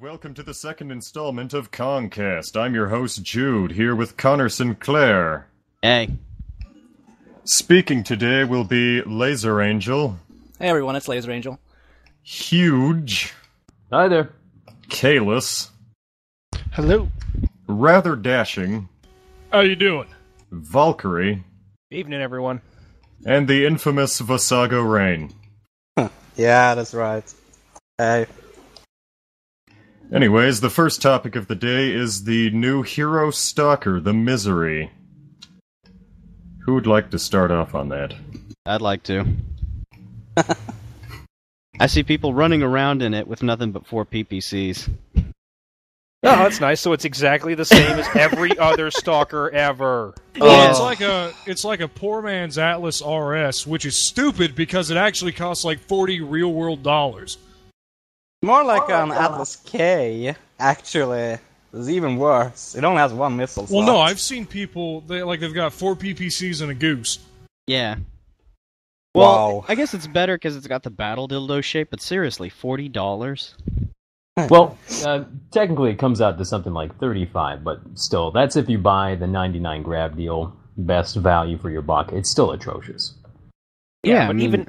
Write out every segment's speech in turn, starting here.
welcome to the second installment of Kast. I'm your host, Jude, here with Connor Sinclair. Hey. Speaking today will be Laser Angel. Hey everyone, it's Laser Angel. Huge. Hi there. Kalis. Hello. Rather Dashing. How you doing? Valkyrie. Evening, everyone. And the infamous Vasago Rain. Yeah, that's right. Hey. Anyways, the first topic of the day is the new hero Stalker, the Misery. Who would like to start off on that? I'd like to. I see people running around in it with nothing but 4 PPCs. Oh, that's nice. So it's exactly the same as every other Stalker ever. It's like a poor man's Atlas RS, which is stupid because it actually costs like $40 real-world dollars. More like an Atlas K, actually. It's even worse. It only has 1 missile slot. Well, no, I've seen people, they've got 4 PPCs and a goose. Yeah. Well, Wow. I guess it's better because it's got the battle dildo shape, but seriously, $40? Well, technically it comes out to something like $35, but still, that's if you buy the 99 grab deal, best value for your buck. It's still atrocious. Yeah, but even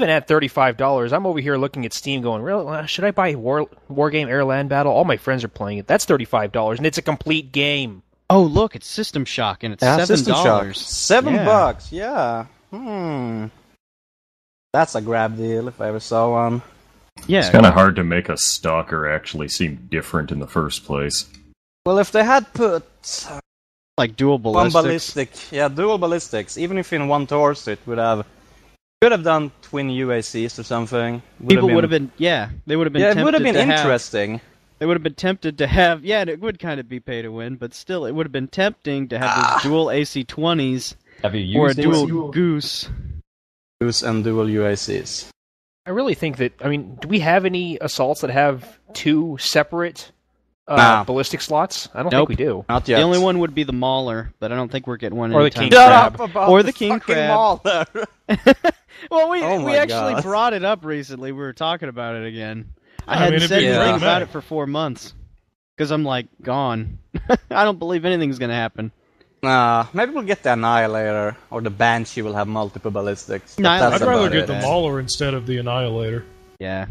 at $35, I'm over here looking at Steam going, really, should I buy Wargame Air Land Battle? All my friends are playing it. That's $35, and it's a complete game. Oh, look, it's System Shock, and it's $7. System Shock. $7, Yeah. yeah. That's a grab deal if I ever saw one. Yeah. It's kind of hard to make a Stalker actually seem different in the first place. Well, if they had put like dual ballistics. one ballistic, dual ballistics, even if in one torso it could have done twin UACs or something. People would have been, they would have been tempted it would have been to interesting. They would have been tempted to have, and it would kind of be pay to win, but still, it would have been tempting to have these dual AC-20s Have you used or a it? dual Goose. Goose and dual UACs. I really think that, do we have any assaults that have 2 separate ballistic slots? I don't think we do. Not yet. The only one would be the Mauler, but I don't think we're getting one Or the anytime King soon. Crab. Or the King Crab. Mauler. Well, we Oh my actually God. brought it up recently. We were talking about it again. I I hadn't mean, it'd said be anything pretty about bad. it for 4 months. Because I'm like, gone. I don't believe anything's going to happen. Maybe we'll get the Annihilator, or the Banshee will have multiple ballistics. No, That's I'd rather about get it. the Mauler instead of the Annihilator. Yeah.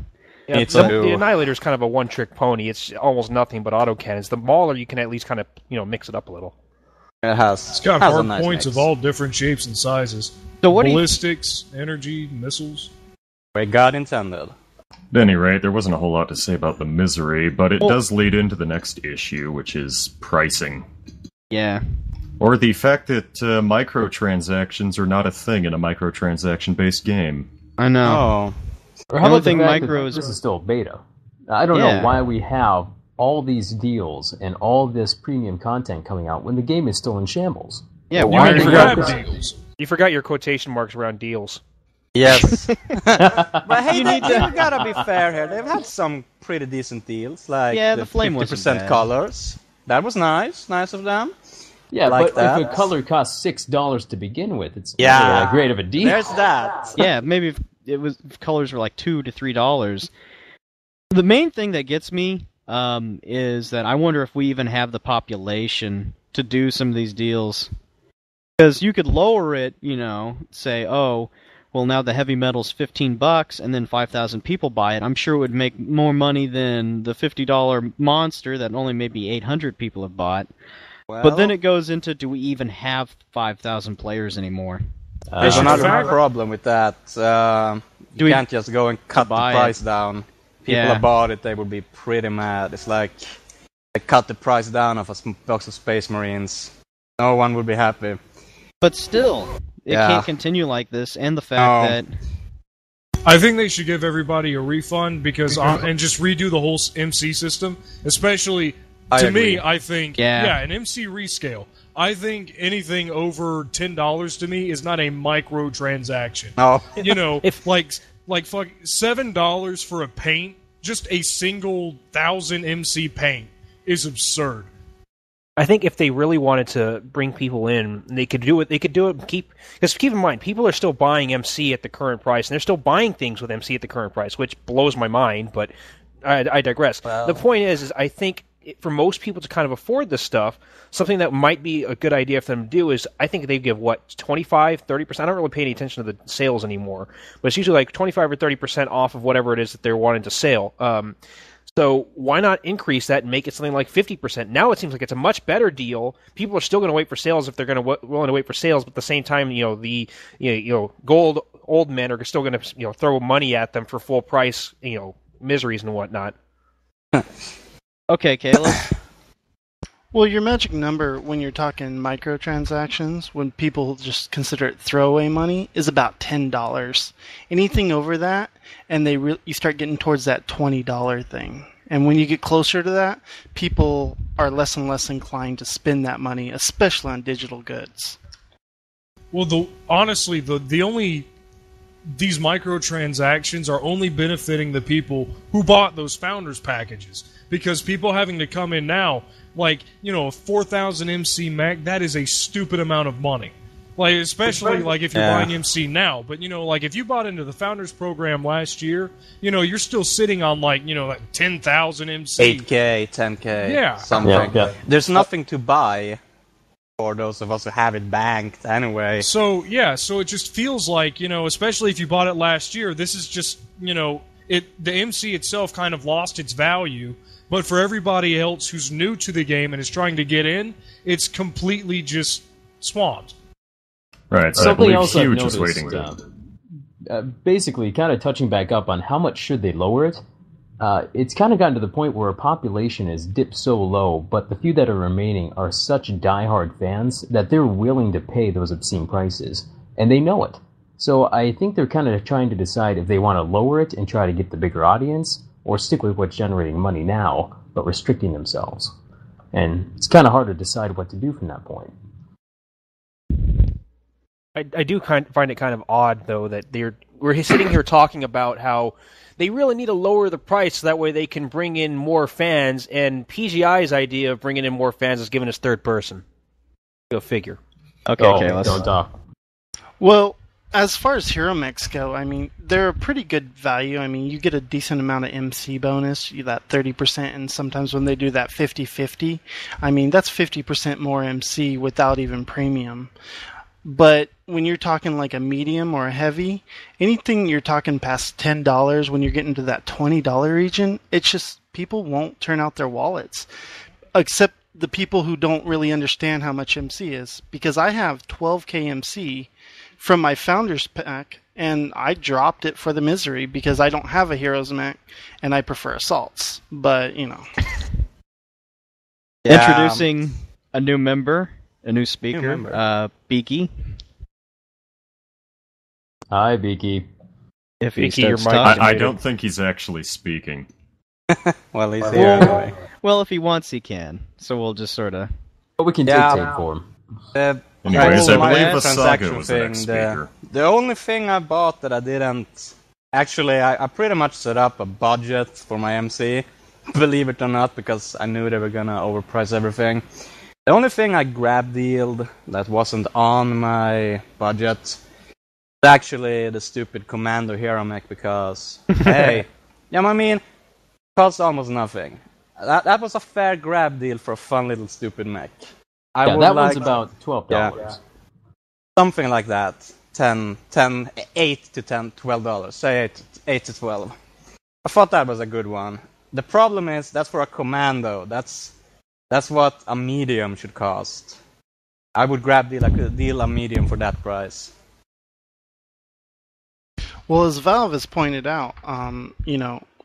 Yeah, It's the Annihilator's kind of a one-trick pony. It's almost nothing but autocannons. The Mauler, you can at least kind of, mix it up a little. It has. It's got has a hard nice points mix. of all different shapes and sizes. So what do you... Ballistics, energy, missiles. Where God intended. At any rate, there wasn't a whole lot to say about the Misery, but it Well- does lead into the next issue, which is pricing. Yeah. Or the fact that microtransactions are not a thing in a microtransaction-based game. I know. Oh. Or The only how about thing the fact that micros this are- is still beta? I don't Yeah. know why we have all these deals and all this premium content coming out when the game is still in shambles. Yeah, But You why mean are we grab not- deals. You forgot your quotation marks around deals. Yes. But hey, You they need to- gotta be fair here. They've had some pretty decent deals, like Yeah, the flame 50% wasn't bad. colors. That was nice. Nice of them. Yeah, Like but if that. a color costs $6 to begin with, it's Yeah. not that great of a deal. There's that. Yeah, maybe if colors were like $2 to $3. The main thing that gets me is that I wonder if we even have the population to do some of these deals. Because you could lower it, say, oh, well now the heavy metal's $15 and then 5,000 people buy it. I'm sure it would make more money than the $50 monster that only maybe 800 people have bought. But then it goes into, do we even have 5,000 players anymore? There's in another fact- problem with that. You we- can't just go and cut the buy it. price down. People Yeah. that bought it, they would be pretty mad. It's like they cut the price down of a box of Space Marines. No one would be happy. But still, it Yeah. can't continue like this, and the fact that... I think they should give everybody a refund because and just redo the whole MC system. Especially I to agree. me, I think an MC rescale. I think anything over $10 to me is not a microtransaction. No. If like fuck $7 for a paint, just a single 1,000 MC paint is absurd. I think if they really wanted to bring people in, they could do it. They could do it. Because keep in mind, people are still buying MC at the current price, and they're still buying things with MC at the current price, which blows my mind. But I digress. Well. The point is I think for most people to kind of afford this stuff, something that might be a good idea for them to do is, I think they give, 25, 30%? I don't really pay any attention to the sales anymore, but it's usually like 25 or 30% off of whatever it is that they're wanting to sell. So why not increase that and make it something like 50%? Now it seems like it's a much better deal. People are still going to wait for sales if they're going to willing to wait for sales, but at the same time, gold old men are still going to throw money at them for full price, miseries and whatnot. Okay, Caleb. Well, your magic number when you're talking microtransactions, when people just consider it throwaway money, is about $10. Anything over that, and you start getting towards that $20 thing. And when you get closer to that, people are less and less inclined to spend that money, especially on digital goods. Well, honestly, these microtransactions are only benefiting the people who bought those founders packages, because people having to come in now, a 4,000 MC mech, that is a stupid amount of money. Especially if you're buying MC now. But if you bought into the founders program last year, you're still sitting on 10,000 MC, 8K, 10K, yeah, something. Yeah. There's nothing to buy for those of us who have it banked anyway. So it just feels like, especially if you bought it last year, this is just, the MC itself kind of lost its value, but for everybody else who's new to the game and is trying to get in, it's completely just swamped. Right, so Something I believe else I've Huge is noticed, waiting. basically, kind of touching back up on how much should they lower it, it's kind of gotten to the point where a population has dipped so low, but the few that are remaining are such diehard fans that they're willing to pay those obscene prices, and they know it. So I think they're kind of trying to decide if they want to lower it and try to get the bigger audience, or stick with what's generating money now, but restricting themselves. And it's kind of hard to decide what to do from that point. I do find it kind of odd, though, that we're sitting here talking about how they really need to lower the price so that way they can bring in more fans, and PGI's idea of bringing in more fans is giving us third person. Go figure. Okay, Don't talk. Well, as far as hero mechs go, they're a pretty good value. You get a decent amount of MC bonus, that 30%, and sometimes when they do that 50-50, that's 50% more MC without even premium. But when you're talking like a medium or a heavy, anything you're talking past $10, when you're getting to that $20 region, it's just people won't turn out their wallets. Except the people who don't really understand how much MC is. Because I have 12k MC from my Founders pack, and I dropped it for the misery because I don't have a Heroes mech, and I prefer Assaults. But, Introducing a new member. A new speaker, Beaky. Hi, Beaky. If he Beaky, your starts mic talking. I don't think he's actually speaking. Well, he's here anyway. Well, if he wants, he can. So we'll just sort of... But we can Yeah. dictate for him. Anyways, I my believe last Asaga transaction was the next thing, speaker. The only thing I bought that I didn't... Actually, I pretty much set up a budget for my MC, believe it or not, because I knew they were gonna overprice everything. The only thing I grab-dealed that wasn't on my budget was actually the stupid Commando Hero mech, because, hey, costs almost nothing. That was a fair grab deal for a fun little stupid mech. That one's about $12. Yeah. Something like that. $8 to $10, $12. Say 8 to 12. I thought that was a good one. The problem is, that's for a Commando. That's what a medium should cost. I would deal a medium for that price. Well, as Valve has pointed out,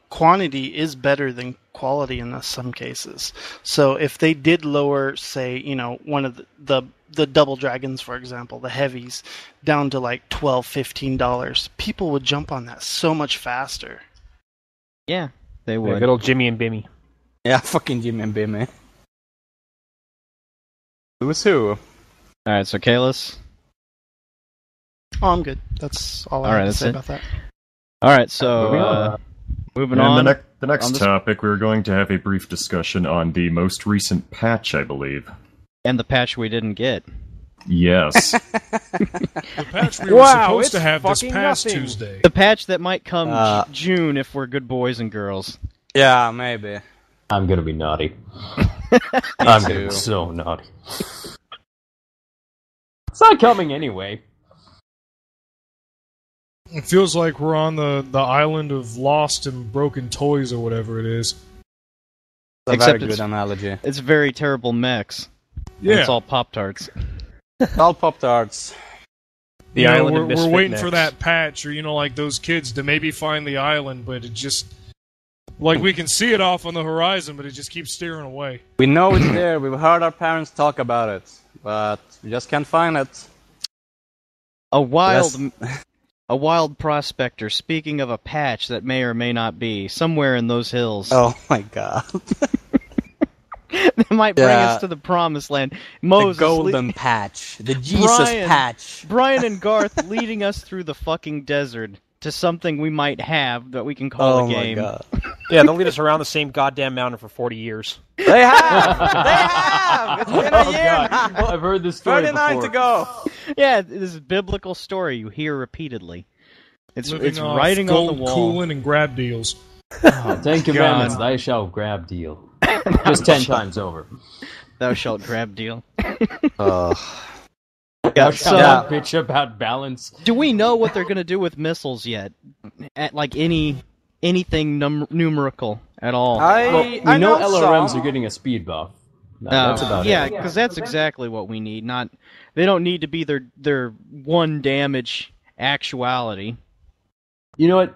quantity is better than quality in some cases. So if they did lower, say, one of the Double Dragons, for example, the heavies, down to like $12, $15, people would jump on that so much faster. Yeah, they Yeah, would. good old Jimmy and Bimmy. Yeah, fucking Jimmy and Bimmy. Who's who? Alright, so Kalis. Oh, I'm good. That's all I All right, have to that's say it. about that. Alright, so moving on. And the next on this- topic, we're going to have a brief discussion on the most recent patch, I believe. And the patch we didn't get. Yes. The patch we were Wow, supposed it's to have this fucking past nothing. Tuesday. The patch that might come June if we're good boys and girls. Yeah, maybe. I'm gonna be naughty. Me I'm too. gonna be so naughty. It's not coming anyway. It feels like we're on the island of lost and broken toys or whatever it is. It's a Except very it's- good analogy. It's very terrible mechs. Yeah. It's all Pop-Tarts. All Pop-Tarts. The You know, island of we're misfit waiting mechs. for that patch, or like those kids to maybe find the island, but it just we can see it off on the horizon, but it just keeps steering away. We know it's there. We've heard our parents talk about it, but we just can't find it. A wild prospector, speaking of a patch that may or may not be, somewhere in those hills. Oh my god. That might bring Yeah. us to the promised land. Moses, the golden patch. The Jesus Brian. patch. Brian and Garth leading us through the fucking desert to something we might have that we can call Oh a my game. god. Yeah, they'll lead us around the same goddamn mountain for 40 years. They have! They have! It's been a year now! I've heard this story 39 before. to go! Yeah, this is a biblical story you hear repeatedly. It's Living off writing on the gold wall. cooling and grab deals. Oh, 10 commandments, thou shalt grab deal. Just 10 times over. Thou shalt grab deal. Thou Yeah, shalt so- not bitch about balance. Do we know what they're gonna do with missiles yet? At like anything numerical at all? We know LRMs are getting a speed buff. That's about yeah, it. because that's exactly what we need. They don't need to be their one damage actuality. You know what?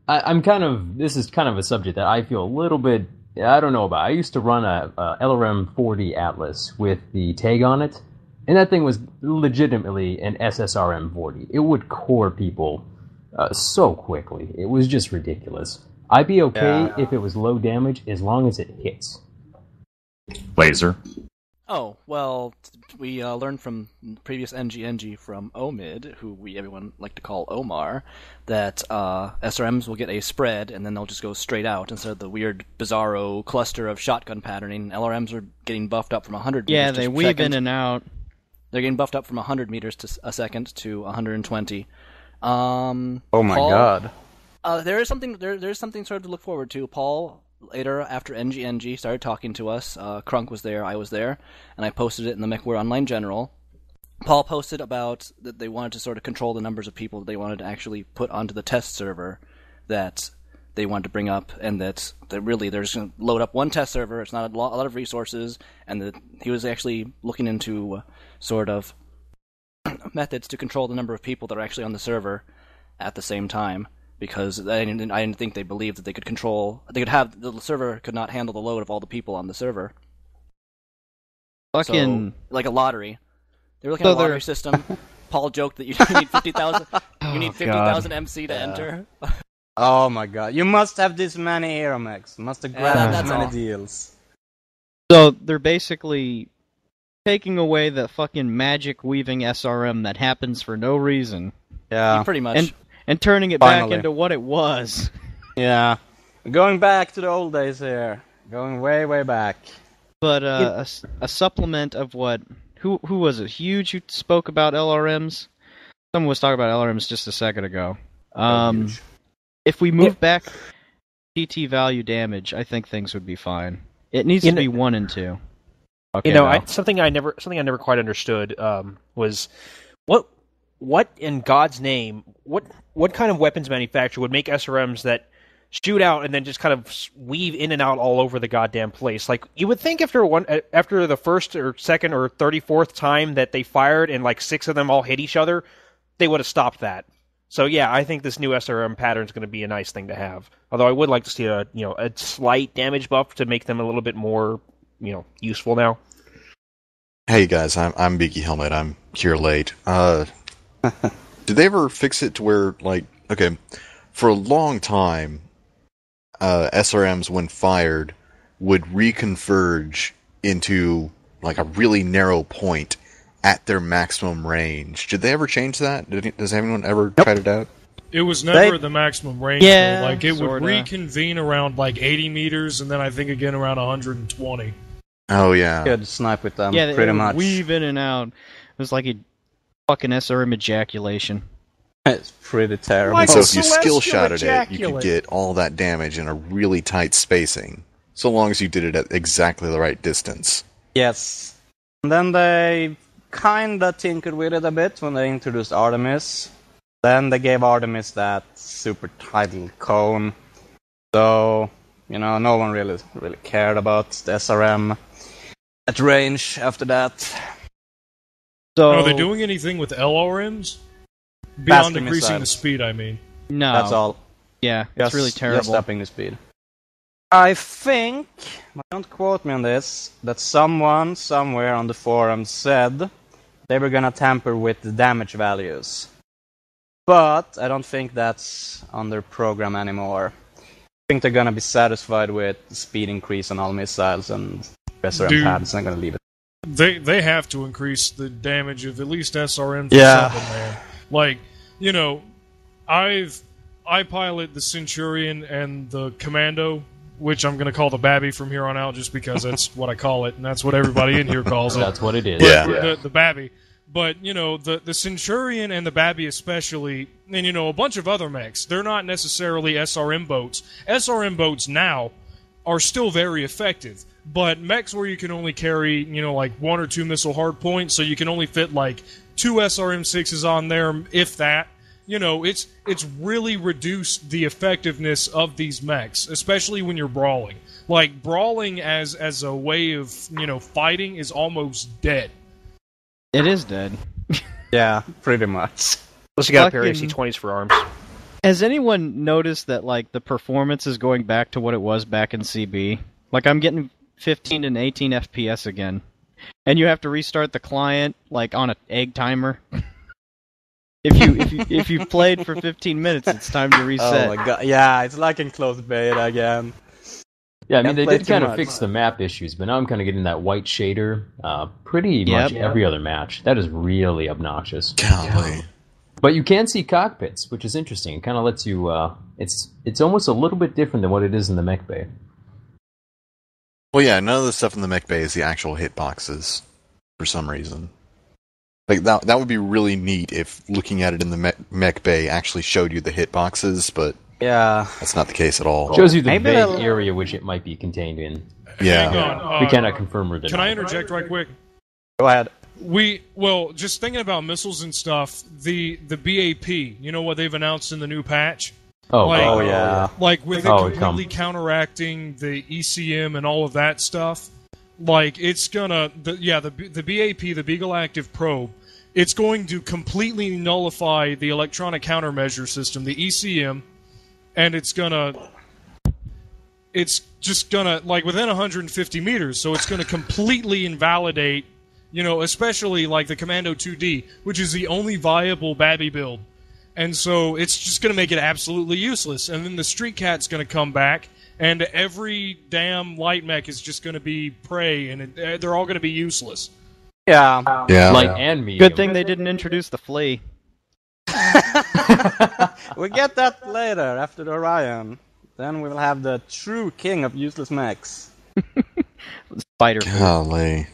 This is kind of a subject that I feel a little bit, I don't know about. I used to run a LRM 40 Atlas with the tag on it, and that thing was legitimately an SSRM 40. It would core people so quickly. It was just ridiculous. I'd be okay if it was low damage as long as it hits. Laser. Oh, well, we learned from previous NG from Omid, who everyone like to call Omar, that SRMs will get a spread, and then they'll just go straight out instead of the weird, bizarro cluster of shotgun patterning. LRMs are getting buffed up from 100 meters Yeah, to they a weave second. in and out. They're getting buffed up from 100 meters to a second to 120. Oh my Paul, god. There's something sort of to look forward to. Paul, later, after NG started talking to us, Crunk was there, I was there, and I posted it in the MechWarrior Online General. Paul posted about that they wanted to sort of control the numbers of people that they wanted to actually put onto the test server that they wanted to bring up, and that really they're just going to load up one test server, it's not a lot of resources, and that he was actually looking into sort of methods to control the number of people that are actually on the server at the same time. Because I didn't think they believed that they could the server could not handle the load of all the people on the server. Fucking So, like a lottery. They were looking at a lottery system. Paul joked that you need 50,000. You need 50,000 MC to enter. Oh my god. You must have this many hero mechs. Must have grabbed that's this many all. deals. So they're basically taking away the fucking magic weaving SRM that happens for no reason Yeah. Pretty much. and turning it back Finally. into what it was. Yeah. Going back to the old days here. Going way, way back. But a supplement of what? Who was it? Huge who spoke about LRMs? Someone was talking about LRMs just a second ago. Huge. If we move back PT value damage, I think things would be fine. It needs to be 1 and 2. Okay, Something I never quite understood was what in God's name, what kind of weapons manufacturer would make SRMs that shoot out and then just kind of weave in and out all over the goddamn place? Like, you would think after the first or second or 34th time that they fired and like 6 of them all hit each other, they would have stopped that. So yeah, I think this new SRM pattern is going to be a nice thing to have. Although I would like to see a slight damage buff to make them a little bit more useful now. Hey guys, I'm Beaky Helmet. I'm here late. Did they ever fix it to where, like, okay, for a long time, SRMs when fired would reconverge into like a really narrow point at their maximum range? Did they ever change that? Does anyone ever try it out? It was never the maximum range. Yeah, though. Like it would sorta. reconvene around like 80 meters, and then I think again around 120. Oh yeah. Good snipe with them, Yeah, they pretty would much. weave in and out. It was like a fucking SRM ejaculation. It's pretty terrible. Like So a if you skill celestial shotted it, you could ejaculate. get all that damage in a really tight spacing, so long as you did it at exactly the right distance. Yes. And then they kinda tinkered with it a bit when they introduced Artemis. Then they gave Artemis that super tidal cone. So, no one really cared about the SRM at range after that. So Are they doing anything with LRMs? Beyond Faster increasing the missiles. speed, I mean. No. That's all. Yeah, it's really Just terrible. upping the speed. I think, but don't quote me on this, that someone somewhere on the forum said they were gonna tamper with the damage values. But I don't think that's on their program anymore. I think they're gonna be satisfied with the speed increase on all missiles and SRM Dude. pads. They're gonna leave it. They have to increase the damage of at least SRMs Yeah. or something, man. Like, I pilot the Centurion and the Commando, which I'm going to call the Babby from here on out just because that's what I call it, and that's what everybody in here calls it. That's what it is. Yeah. The Babby. But, the Centurion and the Babby especially, and, a bunch of other mechs, they're not necessarily SRM boats. SRM boats now are still very effective. But mechs where you can only carry, like 1 or 2 missile hardpoints, so you can only fit like 2 SRM-6s on there, if that. It's really reduced the effectiveness of these mechs, especially when you're brawling. Like, brawling as a way of, fighting is almost dead. It is dead. Yeah, pretty much. Unless you got a pair of Fucking- AC-20s for arms. Has anyone noticed that like the performance is going back to what it was back in CB? Like I'm getting 15 and 18 FPS again, and you have to restart the client like on an egg timer. If you've played for 15 minutes, it's time to reset. Oh my god, yeah, it's like in closed beta again. Yeah, I mean, Can't they play did too kind of much. fix the map issues, but now I'm kind of getting that white shader pretty much every other match. That is really obnoxious. Golly. But you can see cockpits, which is interesting. It kind of lets you... it's almost a little bit different than what it is in the mech bay. Well, yeah, none of the stuff in the mech bay is the actual hitboxes, for some reason. Like, that would be really neat if looking at it in the mech bay actually showed you the hitboxes, but Yeah. that's not the case at all. Shows you the Maybe vague they'll- area which it might be contained in. Yeah. Hang on. We cannot confirm or deny. Can I interject right quick? Go ahead. Just thinking about missiles and stuff, the BAP, you know what they've announced in the new patch? Oh, Like- Oh, yeah. Like, with it Oh, it completely counteracting the ECM and all of that stuff, like, it's gonna... the BAP, the Beagle Active Probe, it's going to completely nullify the electronic countermeasure system, the ECM, and it's just gonna, like, within 150 meters, so it's gonna completely invalidate, especially, like, the Commando 2D, which is the only viable Babby build. And so it's just going to make it absolutely useless. And then the Streakcat's going to come back, and every damn light mech is just going to be prey, and they're all going to be useless. Yeah. Yeah. Light and medium. Good thing they didn't introduce the flea. We'll get that later, after the Orion. Then we'll have the true king of useless mechs. Spider flea. Golly.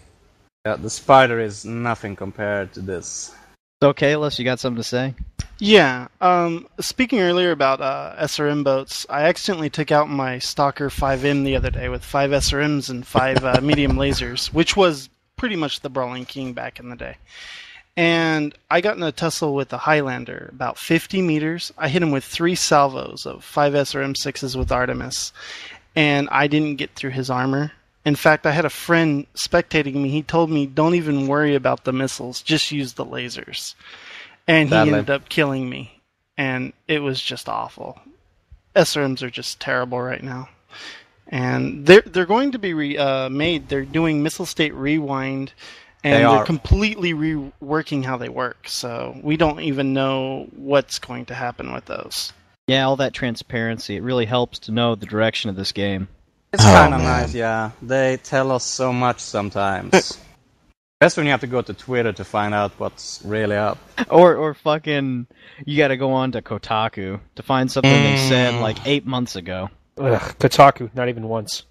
Yeah, the Spider is nothing compared to this. So, Kalis, you got something to say? Yeah. Speaking earlier about SRM boats, I accidentally took out my Stalker 5M the other day with 5 SRMs and 5 medium lasers, which was pretty much the Brawling King back in the day. And I got in a tussle with a Highlander, about 50 meters. I hit him with 3 salvos of 5 SRM6s with Artemis, and I didn't get through his armor. In fact, I had a friend spectating me. He told me, don't even worry about the missiles, just use the lasers. And he Badly. ended up killing me. And it was just awful. SRMs are just terrible right now. And they're going to be made. They're doing Missile State Rewind, and They they're are. completely reworking how they work. So we don't even know what's going to happen with those. Yeah, all that transparency. It really helps to know the direction of this game. It's Oh, kind of man. nice, yeah. They tell us so much sometimes. That's when you have to go to Twitter to find out what's really up. Or fucking, you gotta go on to Kotaku to find something they said like 8 months ago. Ugh, Kotaku, not even once.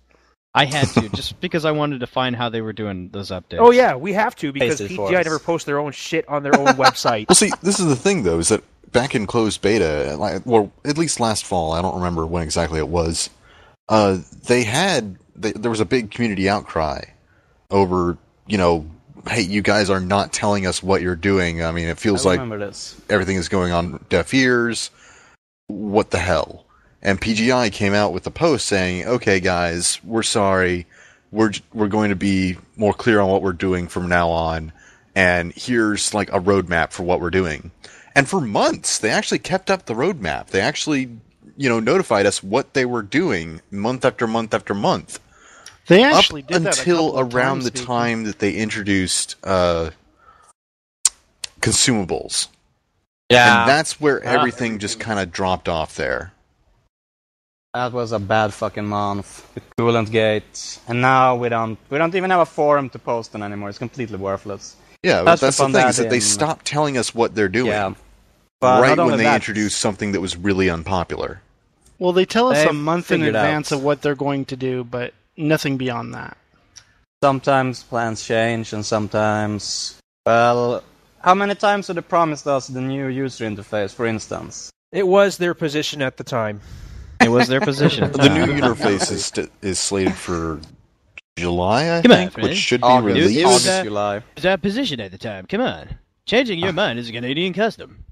I had to, just because I wanted to find how they were doing those updates. Oh yeah, we have to because Faces for PGI us. never posts their own shit on their own website. Well, see, this is the thing, though, is that back in closed beta, well, at least last fall, I don't remember when exactly it was, there was a big community outcry over, hey, you guys are not telling us what you're doing. I mean, it feels like everything is going on deaf ears. What the hell? And PGI came out with a post saying, okay, guys, we're sorry. We're going to be more clear on what we're doing from now on. And here's like a roadmap for what we're doing. And for months, they actually kept up the roadmap. They actually, notified us what they were doing month after month after month. They actually did that until a couple around of the times, time that they introduced consumables. Yeah. And that's where everything just kind of dropped off there. That was a bad fucking month with Coolant Gate, and now we don't even have a forum to post on anymore. It's completely worthless. Yeah, that's the thing, is that they stopped telling us what they're doing. Yeah. But right when they introduced something that was really unpopular. Well, they tell us They've a month in figured advance out. of what they're going to do, but nothing beyond that. Sometimes plans change, and sometimes, well, how many times have they promised us the new user interface, for instance? It was their position at the time. It was their position. The new interface is slated for July, I Come on, think, Fred. which should be August, released. It was, August, July. It was our position at the time. Come on. Changing your mind is a Canadian custom.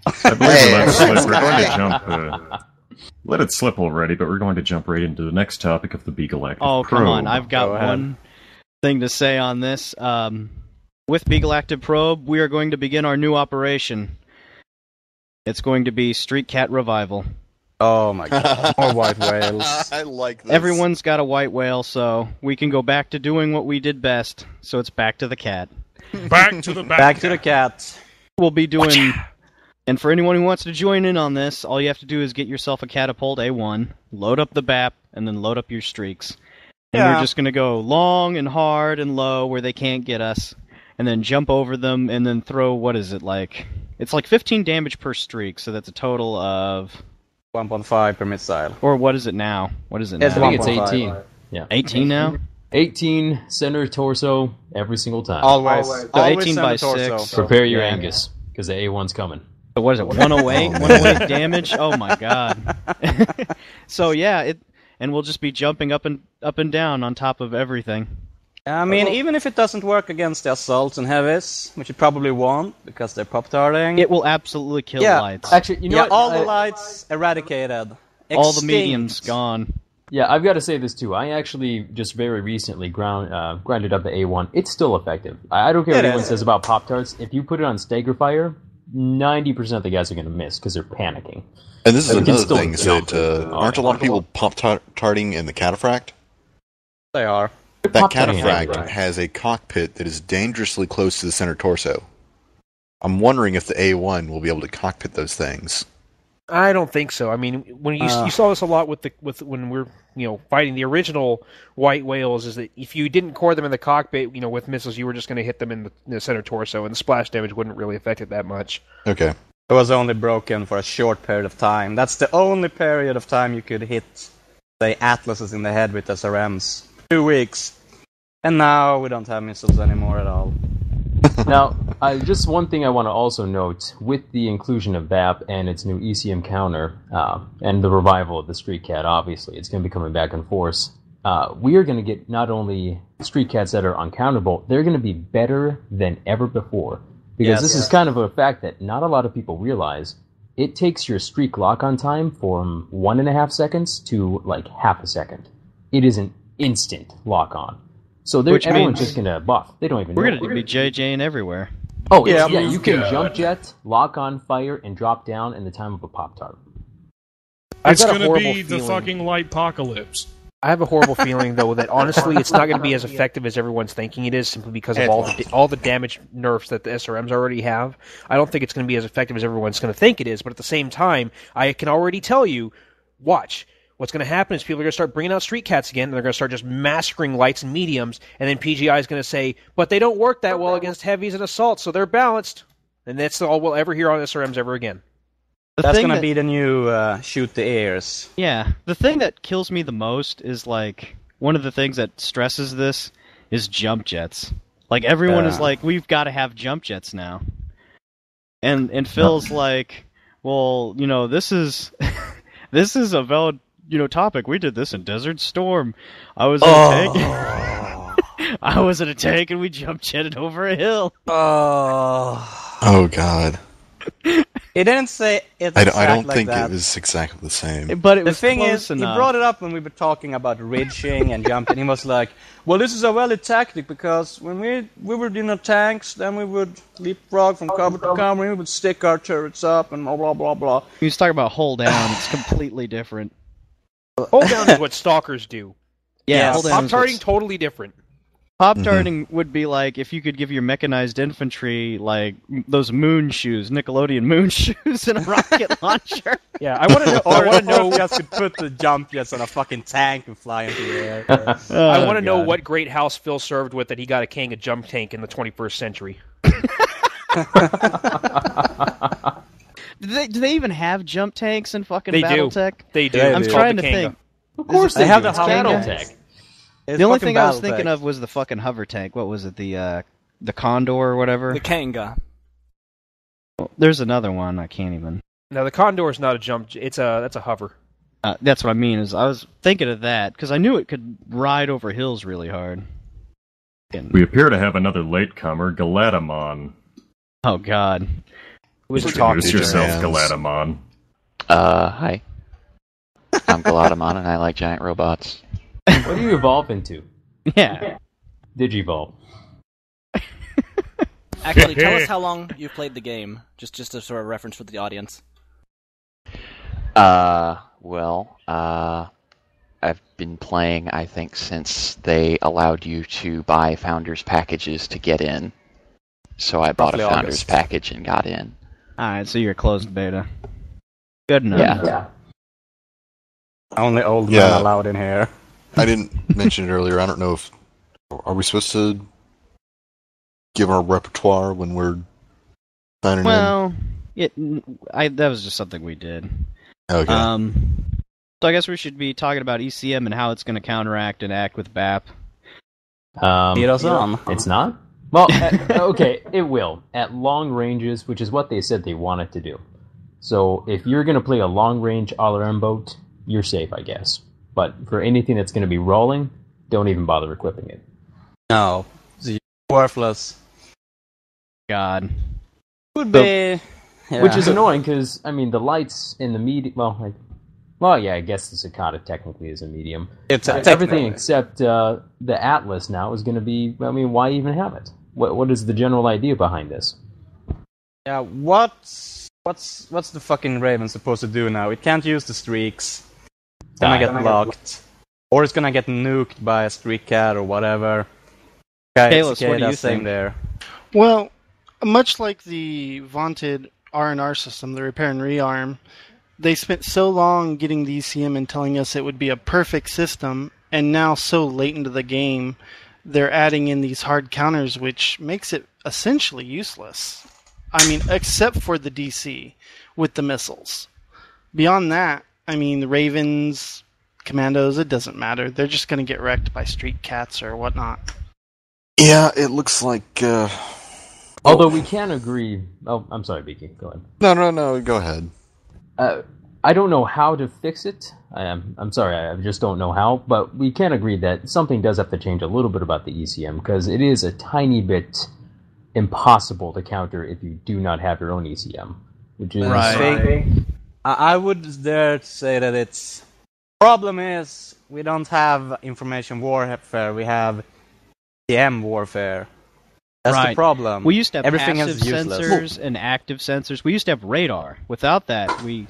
I believe we let it slip. We're going to jump. Let it slip already, but we're going to jump right into the next topic of the Beagle Active Oh, Probe. come on. I've got Go ahead. one thing to say on this. With Beagle Active Probe, we are going to begin our new operation. It's going to be Streakcat Revival. Oh my god, more white whales. I like this. Everyone's got a white whale, so we can go back to doing what we did best. So it's back to the cat. Back to the Back to the cat. We'll be doing... And for anyone who wants to join in on this, all you have to do is get yourself a Catapult A1, load up the BAP, and then load up your streaks. And Yeah. we're just going to go long and hard and low where they can't get us, and then jump over them, and then throw, what is it, like... It's like 15 damage per streak, so that's a total of... 1.5 per missile. Or what is it now? What is it now? It's I think it's 1.5. 18. Yeah. 18 now? 18 center torso every single time. Always. So Always 18 send by the torso. 6. Prepare your Yeah. Angus, because the A1's coming. So what is it, 108? 108 damage? Oh my god. So yeah, and we'll just be jumping up and down on top of everything. I mean, even if it doesn't work against the assaults and heavies, which it probably won't because they're pop-tarting. It will absolutely kill Yeah. lights. Actually, you know what? all the lights eradicated. All the Extinct. mediums gone. Yeah, I've got to say this too. I actually just very recently grinded up the A1. It's still effective. I don't care what It anyone is. says about Pop-Tarts. If you put it on Stagger Fire, 90% of the guys are going to miss because they're panicking. And this is But it can another still thing, is jump. that aren't a lot of people pop-tarting in the Cataphract? They are. That Pop-tarting Cataphract everywhere. has a cockpit that is dangerously close to the center torso. I'm wondering if the A1 will be able to cockpit those things. I don't think so. I mean, when you saw this a lot with when we're fighting the original white whales, is that if you didn't core them in the cockpit, with missiles, you were just going to hit them in the center torso, and the splash damage wouldn't really affect it that much. Okay. It was only broken for a short period of time. That's the only period of time you could hit, say, Atlases in the head with SRMs. 2 weeks. And now we don't have missiles anymore at all. Now, just one thing I want to also note, with the inclusion of VAP and its new ECM counter, and the revival of the Streakcat, obviously, it's going to be coming back in force, we are going to get not only Streakcats that are uncounterable, they're going to be better than ever before. Because this is kind of a fact that not a lot of people realize. It takes your streak lock-on time from 1.5 seconds to, like, half a second. It is an instant lock-on. So everyone's just going to buff. They don't even know. We're going to be JJing everywhere. Oh, Yeah, yeah, you can God. jump jet, lock on fire, and drop down in the time of a Pop-Tart. It's got a going to horrible be the feeling. fucking light apocalypse. I have a horrible feeling, though, that honestly it's not going to be as effective as everyone's thinking it is, simply because of all the damage nerfs that the SRMs already have. I don't think it's going to be as effective as everyone's going to think it is, but at the same time, I can already tell you, watch. What's going to happen is people are going to start bringing out Streakcats again, and they're going to start just massacring lights and mediums, and then PGI is going to say, but they don't work that well against heavies and assaults, so they're balanced. And that's all we'll ever hear on SRMs ever again. That's gonna be the new shoot the ears. Yeah, the thing that kills me the most is, like, one of the things that stresses this is jump jets. Like, everyone is like, we've got to have jump jets now. And Phil's like, well, this is this is a valid topic. We did this in Desert Storm. I was in a tank. I was in a tank and we jump jetted over a hill. Oh God. He didn't say it. I don't like think that. it was exactly the same. But it The was thing close is, enough. he brought it up when we were talking about ridging and jumping. He was like, "Well, this is a valid tactic because when we were in the tanks, then we would leapfrog from cover to cover, and we would stick our turrets up and blah blah blah blah." He was talking about hold down. It's completely different. Hold down is what stalkers do. Yeah, hold down. Pop-tarting, totally different. Pop-tarting would be like if you could give your mechanized infantry like those moon shoes, Nickelodeon moon shoes, and a rocket launcher. Yeah, I want to know. I want to know. Or just could put the jump jets on a fucking tank and fly into the air. I want to know what great house Phil served with that he got a king a jump tank in the 21st century. Do they even have jump tanks in fucking They do. BattleTech? They do. Yeah, I'm they do. trying to It's called the think. Of course They have the It's Howling Battletech. It's The only fucking thing I was BattleTech. thinking of was the fucking hover tank. What was it? The Condor or whatever? The Kanga. There's another one. I can't even. Now the Condor is not a jump. That's a hover. That's what I mean. Is I was thinking of that because I knew it could ride over hills really hard. We appear to have another latecomer, Galatamon. Oh God. Introduce yourself, Hands. Galatamon. Hi. I'm Galatamon, and I like giant robots. What do you evolve into? Yeah. Digivolve. Actually, tell us how long you've played the game, just a sort of reference for the audience. Well, I've been playing, I think, since they allowed you to buy Founders packages to get in. So I bought a Roughly Founders August. package and got in. Alright, so you're a closed beta. Good enough. Yeah. Only old Yeah. men allowed in here. I didn't mention it earlier. I don't know if are we supposed to give our repertoire when we're signing Well, that was just something we did. in? Okay. So I guess we should be talking about ECM and how it's going to counteract and act with BAP. Lead us on. It's not? Well, okay, it will. At long ranges, which is what they said they wanted to do. So if you're going to play a long-range all-around boat, you're safe, I guess. But for anything that's going to be rolling, don't even bother equipping it. No, it's worthless. God. Would be. Which is annoying, because, I mean, the lights in the medium... Well, yeah, I guess the Cicada technically is a medium. It's Everything except the Atlas now is going to be... I mean, why even have it? What is the general idea behind this? Yeah, what's the fucking Raven supposed to do now? It can't use the streaks. It's gonna get blocked. Or it's gonna get nuked by a Streakcat or whatever. Kalos, what do you same think? there. Well, much like the vaunted R&R system, the repair and rearm, they spent so long getting the ECM and telling us it would be a perfect system, and now so late into the game, they're adding in these hard counters, which makes it essentially useless. I mean, except for the DC with the missiles. Beyond that, I mean, the Ravens, Commandos, it doesn't matter. They're just going to get wrecked by Streakcats or whatnot. Yeah, it looks like. Although we can agree... Oh, I'm sorry, Beaky. Go ahead. No. Go ahead. I don't know how to fix it. I'm sorry, I just don't know how. But we can agree that something does have to change a little bit about the ECM, because it is a tiny bit impossible to counter if you do not have your own ECM. Which is... I would dare to say that it's... Problem is, we don't have information warfare, we have ECM warfare. That's the problem. We used to have Everything passive is useless. sensors and active sensors. We used to have radar. Without that, we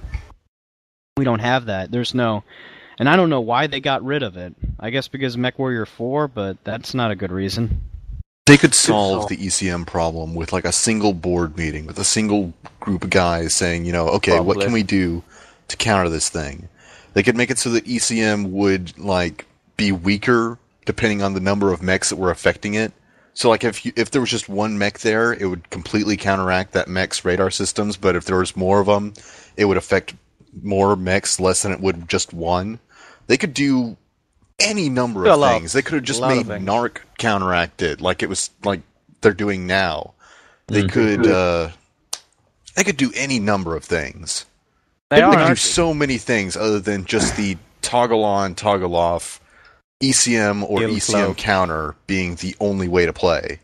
don't have that. There's no... And I don't know why they got rid of it. I guess because of MechWarrior 4, but that's not a good reason. They could solve the ECM problem with like a single board meeting, with a single group of guys saying, okay, what can we do to counter this thing? They could make it so that ECM would like be weaker depending on the number of mechs that were affecting it. So like if there was just one mech there, it would completely counteract that mech's radar systems, but if there was more of them, it would affect more mechs less than it would just one. They could do any number of things. They could have just made NARC counteract it, like it was like they're doing now. They could They could do any number of things. They They are could do so many things other than just the toggle on, toggle off, ECM or Guild ECM flow. counter being the only way to play.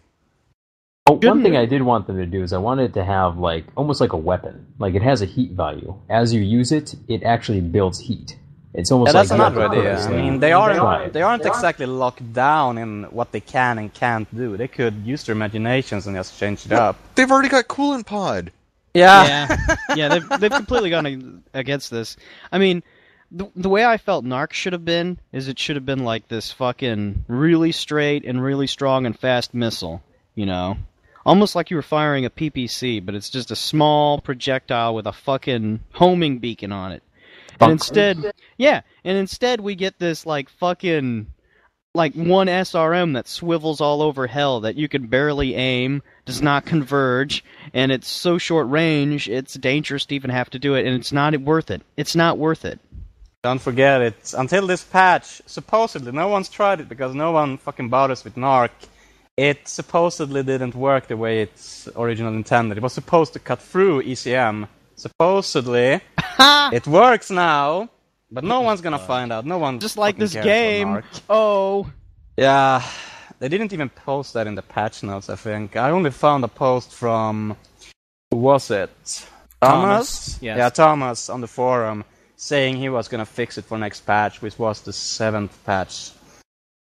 Oh, one thing I did want them to do is I wanted it to have like almost like a weapon. Like it has a heat value. As you use it, it actually builds heat. It's almost that's like another you have idea. purpose. I mean, they aren't exactly locked down in what they can and can't do. They could use their imaginations and just change it up. They've already got Coolant Pod. Yeah. Yeah, they've completely gone against this. I mean, the way I felt Narc should have been is it should have been like this fucking really straight and really strong and fast missile, you know? Almost like you were firing a PPC, but it's just a small projectile with a fucking homing beacon on it. And instead we get this like fucking like one SRM that swivels all over hell that you can barely aim, does not converge, and it's so short range, it's dangerous to even have to do it, and it's not worth it. It's not worth it. Don't forget it. Until this patch, supposedly, no one's tried it because no one fucking bothers with Narc. It supposedly didn't work the way it's originally intended. It was supposed to cut through ECM. Supposedly, it works now, but no one's gonna find out. No one Just like fucking this cares game. about Narc. Oh. Yeah, they didn't even post that in the patch notes, I think. I only found a post from... Who was it? Thomas? Yes. Yeah, Thomas on the forum saying he was gonna fix it for next patch, which was the 7th patch.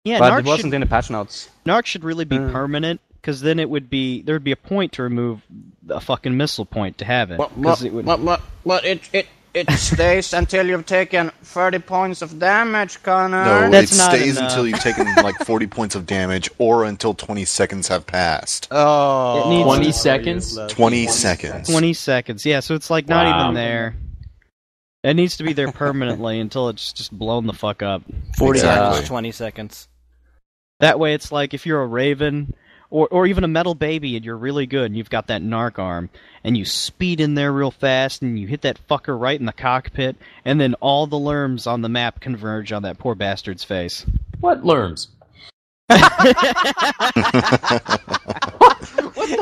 Yeah, But Narc it wasn't in the patch notes. Narc should really be permanent, because then there would be a point to remove a fucking missile point to have it. But it stays until you've taken 30 points of damage, Connor. No, That's it not stays enough. until you've taken like 40 points of damage or until 20 seconds have passed. Oh, It needs 20 so seconds? useless. 20 seconds. 20 seconds, yeah, so it's like not Wow. even there. It needs to be there permanently until it's just blown the fuck up. 40 Exactly. seconds, 20 seconds. That way it's like if you're a Raven, or even a Metal Baby and you're really good and you've got that Narc arm, and you speed in there real fast and you hit that fucker right in the cockpit, and then all the lerms on the map converge on that poor bastard's face. What lerms?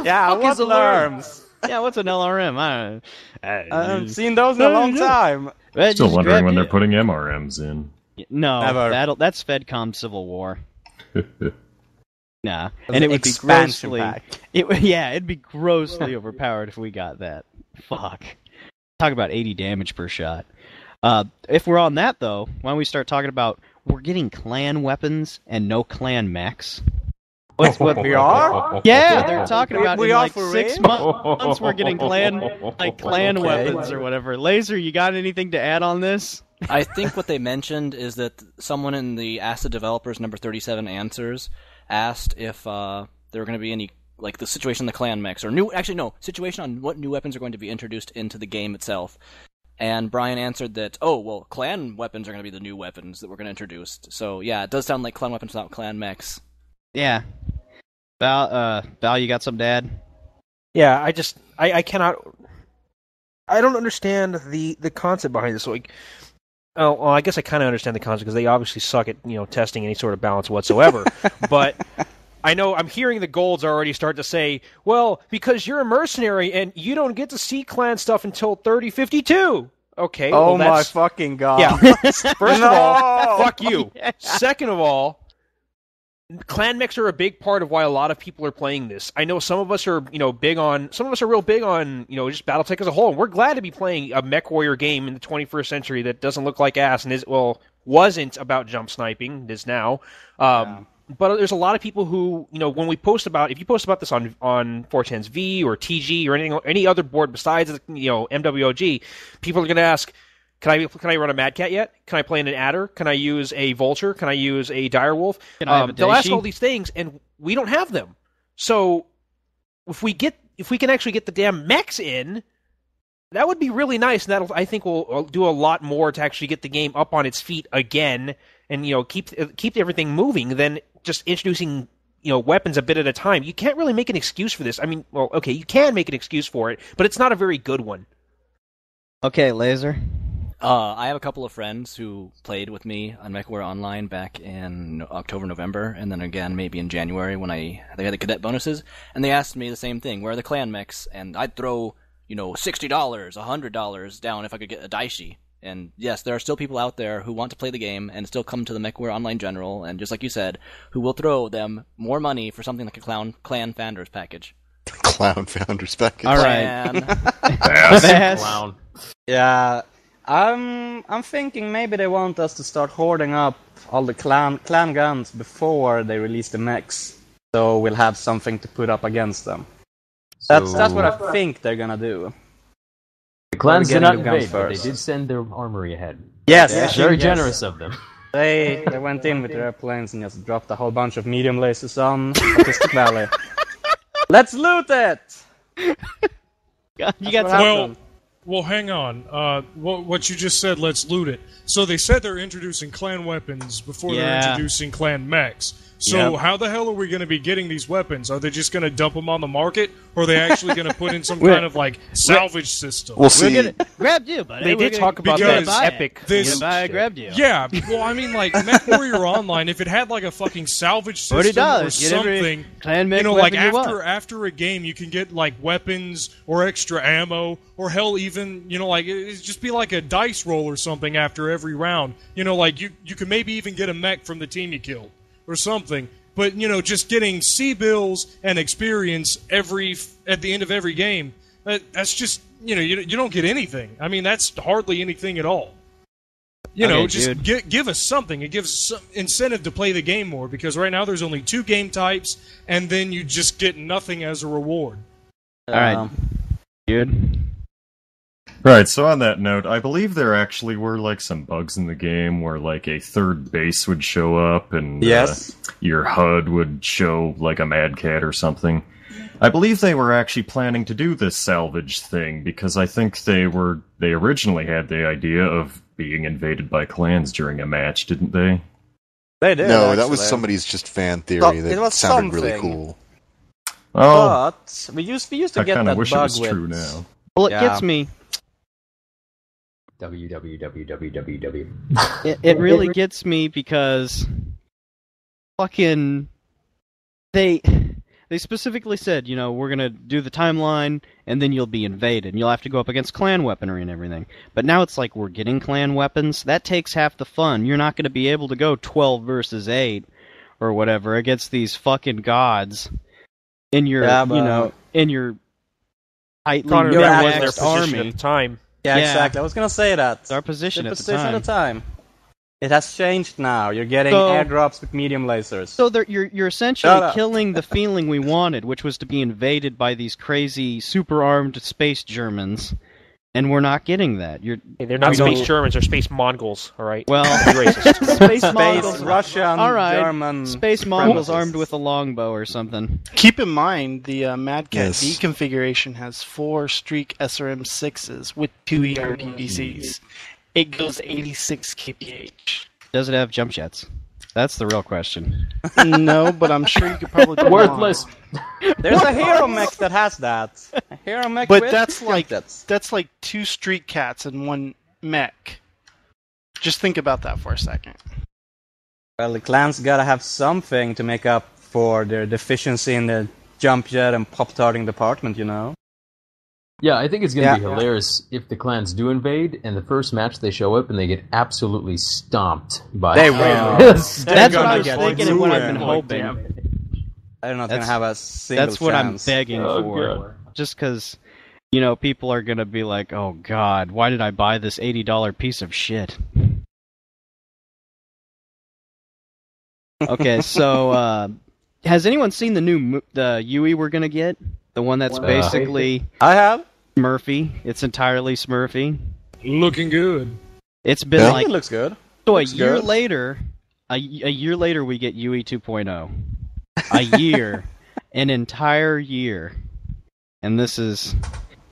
Yeah, fuck what is a lerm? alarms? Yeah, what's an LRM? I haven't seen those in a long time. Still wondering when they're putting MRMs in. No, Never. that's FedCom Civil War. Nah, An and it would be expansion grossly. pack. It'd be grossly overpowered if we got that. Fuck. Talk about 80 damage per shot. If we're on that though, why don't we start talking about we're getting clan weapons and no clan mechs? What's what We are? Yeah, they're talking about We in are like for 6 real? months we're getting clan Okay. weapons or whatever. Laser, you got anything to add on this? I think what they mentioned is that someone in the Ask the Developers number 37 answers asked if there were going to be any, like, the situation in the clan mechs, or situation on what new weapons are going to be introduced into the game itself. And Brian answered that, clan weapons are going to be the new weapons that we're going to introduce. So, yeah, it does sound like clan weapons without clan mechs. Yeah. Val, you got something to add? Yeah, I cannot. I don't understand the concept behind this. Like, well, I guess I kind of understand the concept because they obviously suck at testing any sort of balance whatsoever. But I know I'm hearing the golds already start to say, well, because you're a mercenary and you don't get to see clan stuff until 3052. Okay. Oh well, my that's... fucking god. Yeah. First of all, No! fuck you. Second of all, clan mechs are a big part of why a lot of people are playing this. I know some of us are, big on. Some of us are real big on, just BattleTech as a whole. And we're glad to be playing a MechWarrior game in the 21st century that doesn't look like ass and wasn't about jump sniping. It is now. But there's a lot of people who, when we post about, if you post about this on 410's V or TG or any other board besides, MWOG, people are going to ask, Can I run a Mad Cat yet? Can I play in an Adder? Can I use a Vulture? Can I use a Direwolf? Can I have a They'll ask Daishi? all these things, and we don't have them. So if we can actually get the damn mechs in, that would be really nice, and I think will do a lot more to actually get the game up on its feet again, and keep everything moving than just introducing weapons a bit at a time. You can't really make an excuse for this. I mean, well, okay, you can make an excuse for it, but it's not a very good one. Okay, Laser. I have a couple of friends who played with me on MechWarrior Online back in October, November, and then again maybe in January when they had the cadet bonuses, and they asked me the same thing, where are the clan mechs? And I'd throw $60, $100 down if I could get a Daishi. And yes, there are still people out there who want to play the game and still come to the MechWarrior Online General, and just like you said, who will throw them more money for something like a Clan Founders package. Clown Founders package. All right. Clown. Yeah, I'm thinking maybe they want us to start hoarding up all the clan guns before they release the mechs, so we'll have something to put up against them. That's what I think they're gonna do. The clans did not Getting the guns invade, but they first. did send their armory ahead. Yes, Very generous of them. They went in with their airplanes and just dropped a whole bunch of medium lasers on Artistic Valley. Let's loot it! You got what some. happened. Well, hang on. What you just said, let's loot it. So they said they're introducing clan weapons before they're Yeah. introducing clan mechs. So Yep. how the hell are we going to be getting these weapons? Are they just going to dump them on the market, or are they actually going to put in some kind of like salvage system? We'll see. Grab you, buddy. They We're did gonna- talk about you're gonna this buy it. epic- You're this- gonna buy a grab deal. Yeah, well, I mean, like MechWarrior Online, if it had like a fucking salvage system What it or does, get every something, clan mech like weapon you want. after a game, you can get like weapons or extra ammo, or hell, even like it'd just be like a dice roll or something after every round. Like you can maybe even get a mech from the team you killed or something. But just getting C-bills and experience at the end of every game, that's just you don't get anything. I mean, that's hardly anything at all. Okay, Just dude. give us something. It gives some incentive to play the game more, because right now there's only 2 game types, and then you just get nothing as a reward. All right, dude. Right, so on that note, I believe there actually were like some bugs in the game where like a third base would show up and Yes. your HUD would show like a Mad Cat or something. I believe they were actually planning to do this salvage thing because I think they originally had the idea of being invaded by clans during a match, didn't they? They did. No, that was actually. somebody's just fan theory It that was sounded really something. cool. Oh, But we used to I get kind that of wish it bug was with. true now. Well, it Yeah. gets me. www. It really gets me because fucking they specifically said, we're gonna do the timeline and then you'll be invaded and you'll have to go up against clan weaponry and everything. But now it's like we're getting clan weapons. That takes half the fun. You're not gonna be able to go 12 versus 8 or whatever against these fucking gods in your in your tightly Connor, Your that was axe their maxed position army. at the time. Yeah, Yeah. exactly. I was gonna say that. It's our position The at the position time. at the time. It has changed now. You're getting So- airdrops with medium lasers. So you're essentially Shut up. killing the feeling we wanted, which was to be invaded by these crazy super armed space Germans, and we're not getting that. Hey, they're not We don't- space Germans, they're space Mongols, alright? Well, Be racist. space Space, Mongols, Russian, all right, German. space Mongols supremacists. armed with a longbow or something. Keep in mind, the Mad Cat Yes. D configuration has 4 Streak SRM6s with 2 ERPVCs. It goes 86 kph. Does it have jump jets? That's the real question. No, but I'm sure you could probably do Worthless. There's a hero mech that has that. A hero mech But with that's like jump that's like 2 Streak Cats and 1 mech. Just think about that for a second. Well, the clans gotta have something to make up for their deficiency in the jump jet and pop-tarting department, Yeah, I think it's going to be Yeah. hilarious if the clans do invade, and the first match they show up and they get absolutely stomped by. They will. That's what gonna I was get thinking and what I've been ruined. hoping. They're not That's- gonna have a single That's what I'm chance. begging Oh, for. God. Just because, people are going to be like, oh god, why did I buy this $80 piece of shit? Okay, so, has anyone seen the UE we're going to get? The one that's basically I have. Smurfy. It's entirely Smurfy. Looking good. It's been Yeah. I like, think it looks good. so looks a year good. later, a year later we get UE 2.0. A year. An entire year. And this is...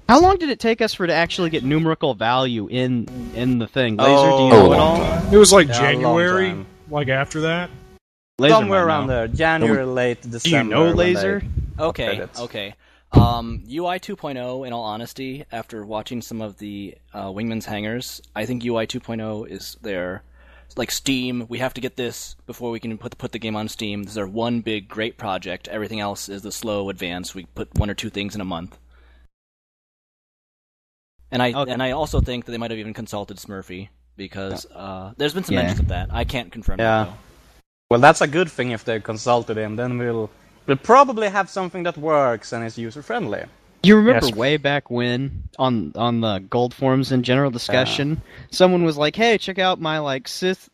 How long did it take us for to actually get numerical value in the thing? Laser, do you know a it long all? time. It was like Yeah, a long January, time. like after that. Laser Somewhere might around know. there. January, late December. Do you know when Laser? they- Okay, credits. okay. UI 2.0, in all honesty, after watching some of the Wingman's hangers, I think UI 2.0 is their, like Steam, we have to get this before we can put the game on Steam. This is our one big great project. Everything else is the slow advance. We put 1 or 2 things in a month. And I also think that they might have even consulted Smurfy because there's been some mentions of that. I can't confirm that though. Well, that's a good thing if they consulted him. Then we'll probably have something that works and is user friendly. You remember way back when on the gold forums in general discussion, someone was like, "Hey, check out my sixth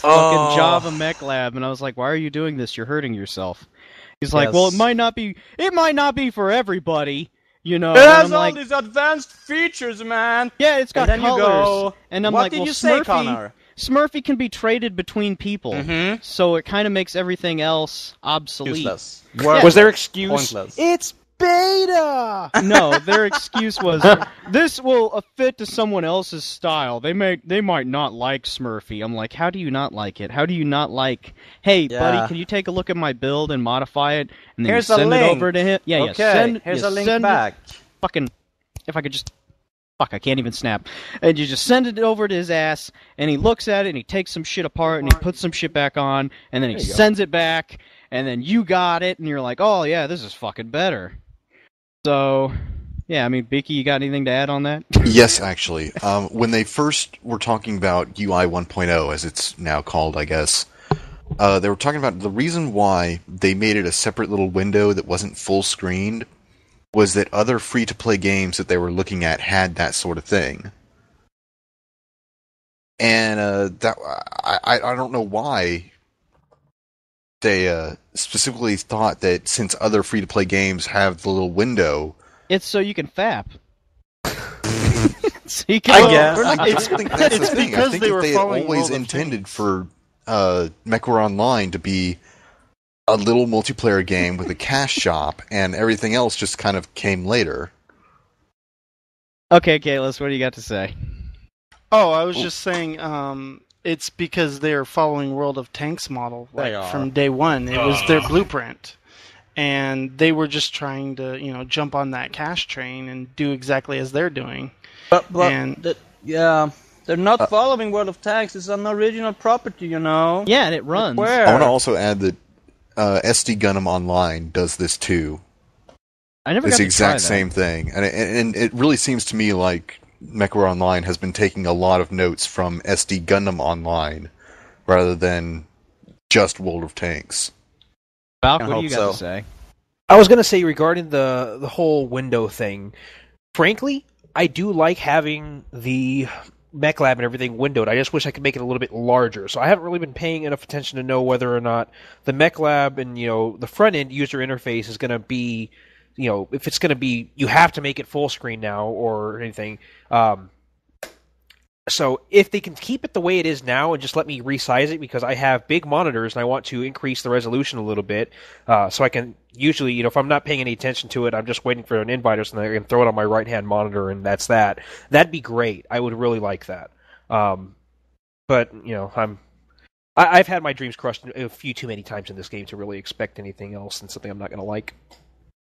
fucking Java mech lab," and I was like, "Why are you doing this? You're hurting yourself." He's like, "Well, it might not be for everybody." You know, it has all these advanced features, man. Yeah, it's got colors. And I'm what like, did well, you say, Connor? Smurfy can be traded between people, so it kind of makes everything else obsolete. Useless. Was their excuse? Pointless. It's beta. No, their excuse was this will fit to someone else's style. They might not like Smurfy. I'm like, how do you not like it? How do you not like? Hey, buddy, can you take a look at my build and modify it, and then send it over to him? Yeah, okay. Here's a link back. Fucking, if I could just. Fuck, I can't even snap. And you just send it over to his ass, and he looks at it, and he takes some shit apart, and he puts some shit back on, and then he sends it back, and then you got it, and you're like, oh yeah, this is fucking better. So, yeah, I mean, Beaky, you got anything to add on that? Yes, actually. When they first were talking about UI 1.0, as it's now called, I guess, they were talking about the reason why they made it a separate little window that wasn't full screened was that other free-to-play games that they were looking at had that sort of thing. And I don't know why they specifically thought that since other free-to-play games have the little window... It's so you can fap. So you can I think that's the thing. I think if they had always intended for MechWarrior Online to be a little multiplayer game with a cash shop, and everything else just kind of came later. Okay, Kaylis, what do you got to say? Oh, I was just saying, it's because they're following World of Tanks model from day one. It was their blueprint. And they were just trying to, jump on that cash train and do exactly as they're doing. But they're not following World of Tanks. It's an original property, Yeah, and it runs. I want to also add that SD Gundam Online does this too. I never It's got the to try exact same thing, and it really seems to me like MechWarrior Online has been taking a lot of notes from SD Gundam Online rather than just World of Tanks. Balk, what do you got to say? I was going to say regarding the whole window thing. Frankly, I do like having the Mech Lab and everything windowed. I just wish I could make it a little bit larger. So I haven't really been paying enough attention to know whether or not the Mech Lab and the front end user interface is going to be, if it's going to be, you have to make it full screen now or anything. So if they can keep it the way it is now and just let me resize it, because I have big monitors and I want to increase the resolution a little bit, so I can usually, if I'm not paying any attention to it, I'm just waiting for an invite or something, I can throw it on my right-hand monitor and that's that. That'd be great. I would really like that. But, I've had my dreams crushed a few too many times in this game to really expect anything else and something I'm not going to like.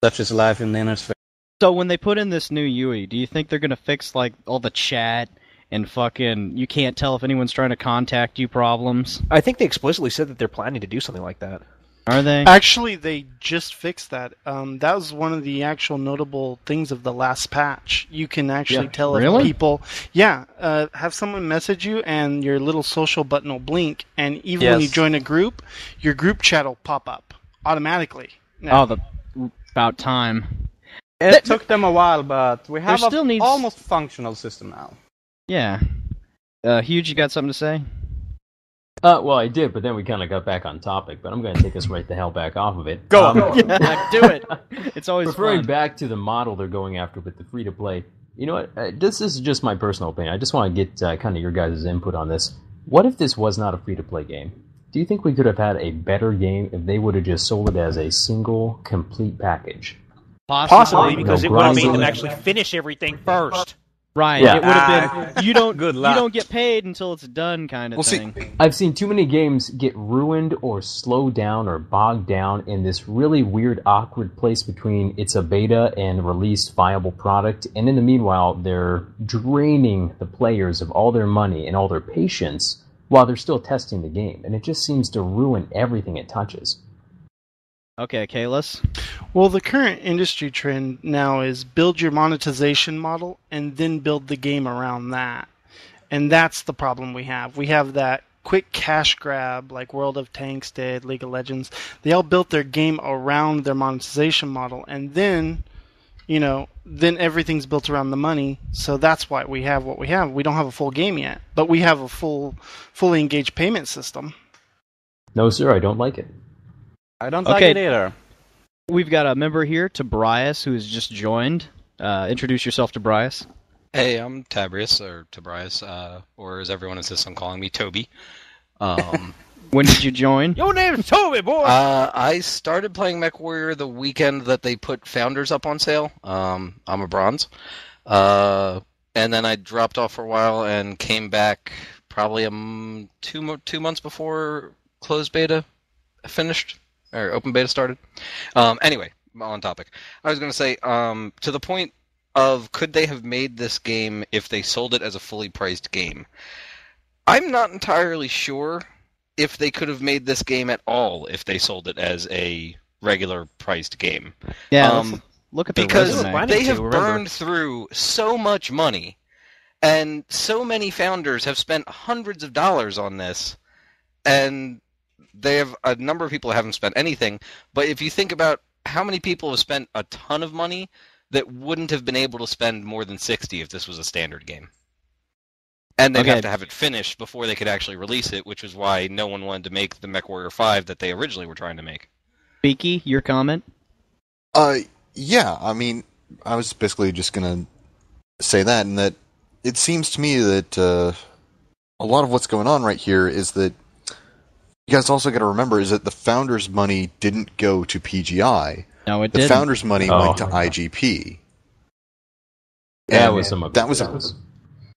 Such is life in the inner sphere. So when they put in this new UI, do you think they're going to fix, all the chat and fucking, you can't tell if anyone's trying to contact you problems? I think they explicitly said that they're planning to do something like that. Are they? Actually, they just fixed that. That was one of the actual notable things of the last patch. You can actually tell if people... Yeah, have someone message you and your little social button will blink, and even when you join a group, your group chat will pop up automatically. Now. About time. It took them a while, but we have almost functional system now. Yeah. Huge, you got something to say? Well, I did, but then we kind of got back on topic, but I'm going to take us right the hell back off of it. Go on. Do it. It's always referring fun. back to the model they're going after with the free-to-play. You know what? This is just my personal opinion. I just want to get kind of your guys' input on this. What if this was not a free-to-play game? Do you think we could have had a better game if they would have just sold it as a single, complete package? Possibly, because it would have made them actually finish everything first. Right, it would have been, you don't get paid until it's done kind of thing. See, I've seen too many games get ruined or slowed down or bogged down in this really weird, awkward place between it's a beta and released viable product, and in the meanwhile, they're draining the players of all their money and all their patience while they're still testing the game, and it just seems to ruin everything it touches. Okay, Kalis? Well, the current industry trend now is build your monetization model and then build the game around that. And that's the problem we have. We have that quick cash grab like World of Tanks did, League of Legends. They all built their game around their monetization model, and then, then everything's built around the money. So that's why we have what we have. We don't have a full game yet, but we have a fully engaged payment system. No, sir, I don't like it. I don't like it either. We've got a member here, Tobias, who has just joined. Introduce yourself, Tobias. Hey, I'm Tabrius, or Tobias, or as everyone insists on calling me, Toby. When did you join? Your name's Toby, boy! I started playing MechWarrior the weekend that they put Founders up on sale. I'm a bronze. And then I dropped off for a while and came back probably 2 months before closed beta finished, or open beta started. Anyway, on topic. I was going to say, to the point of could they have made this game if they sold it as a fully priced game? I'm not entirely sure if they could have made this game at all if they sold it as a regular priced game. Yeah, let's look at the because resume. they have burned through so much money, and so many founders have spent hundreds of dollars on this, and they have a number of people who haven't spent anything. But if you think about how many people have spent a ton of money that wouldn't have been able to spend more than 60 if this was a standard game. And they'd have to have it finished before they could actually release it, which is why no one wanted to make the MechWarrior 5 that they originally were trying to make. Beaky, your comment? Yeah, I mean, I was basically just going to say that, and that it seems to me that a lot of what's going on right here is that you guys also got to remember is that the founders' money didn't go to PGI. No, it didn't. The founders' money went to God. IGP. That was some of that was a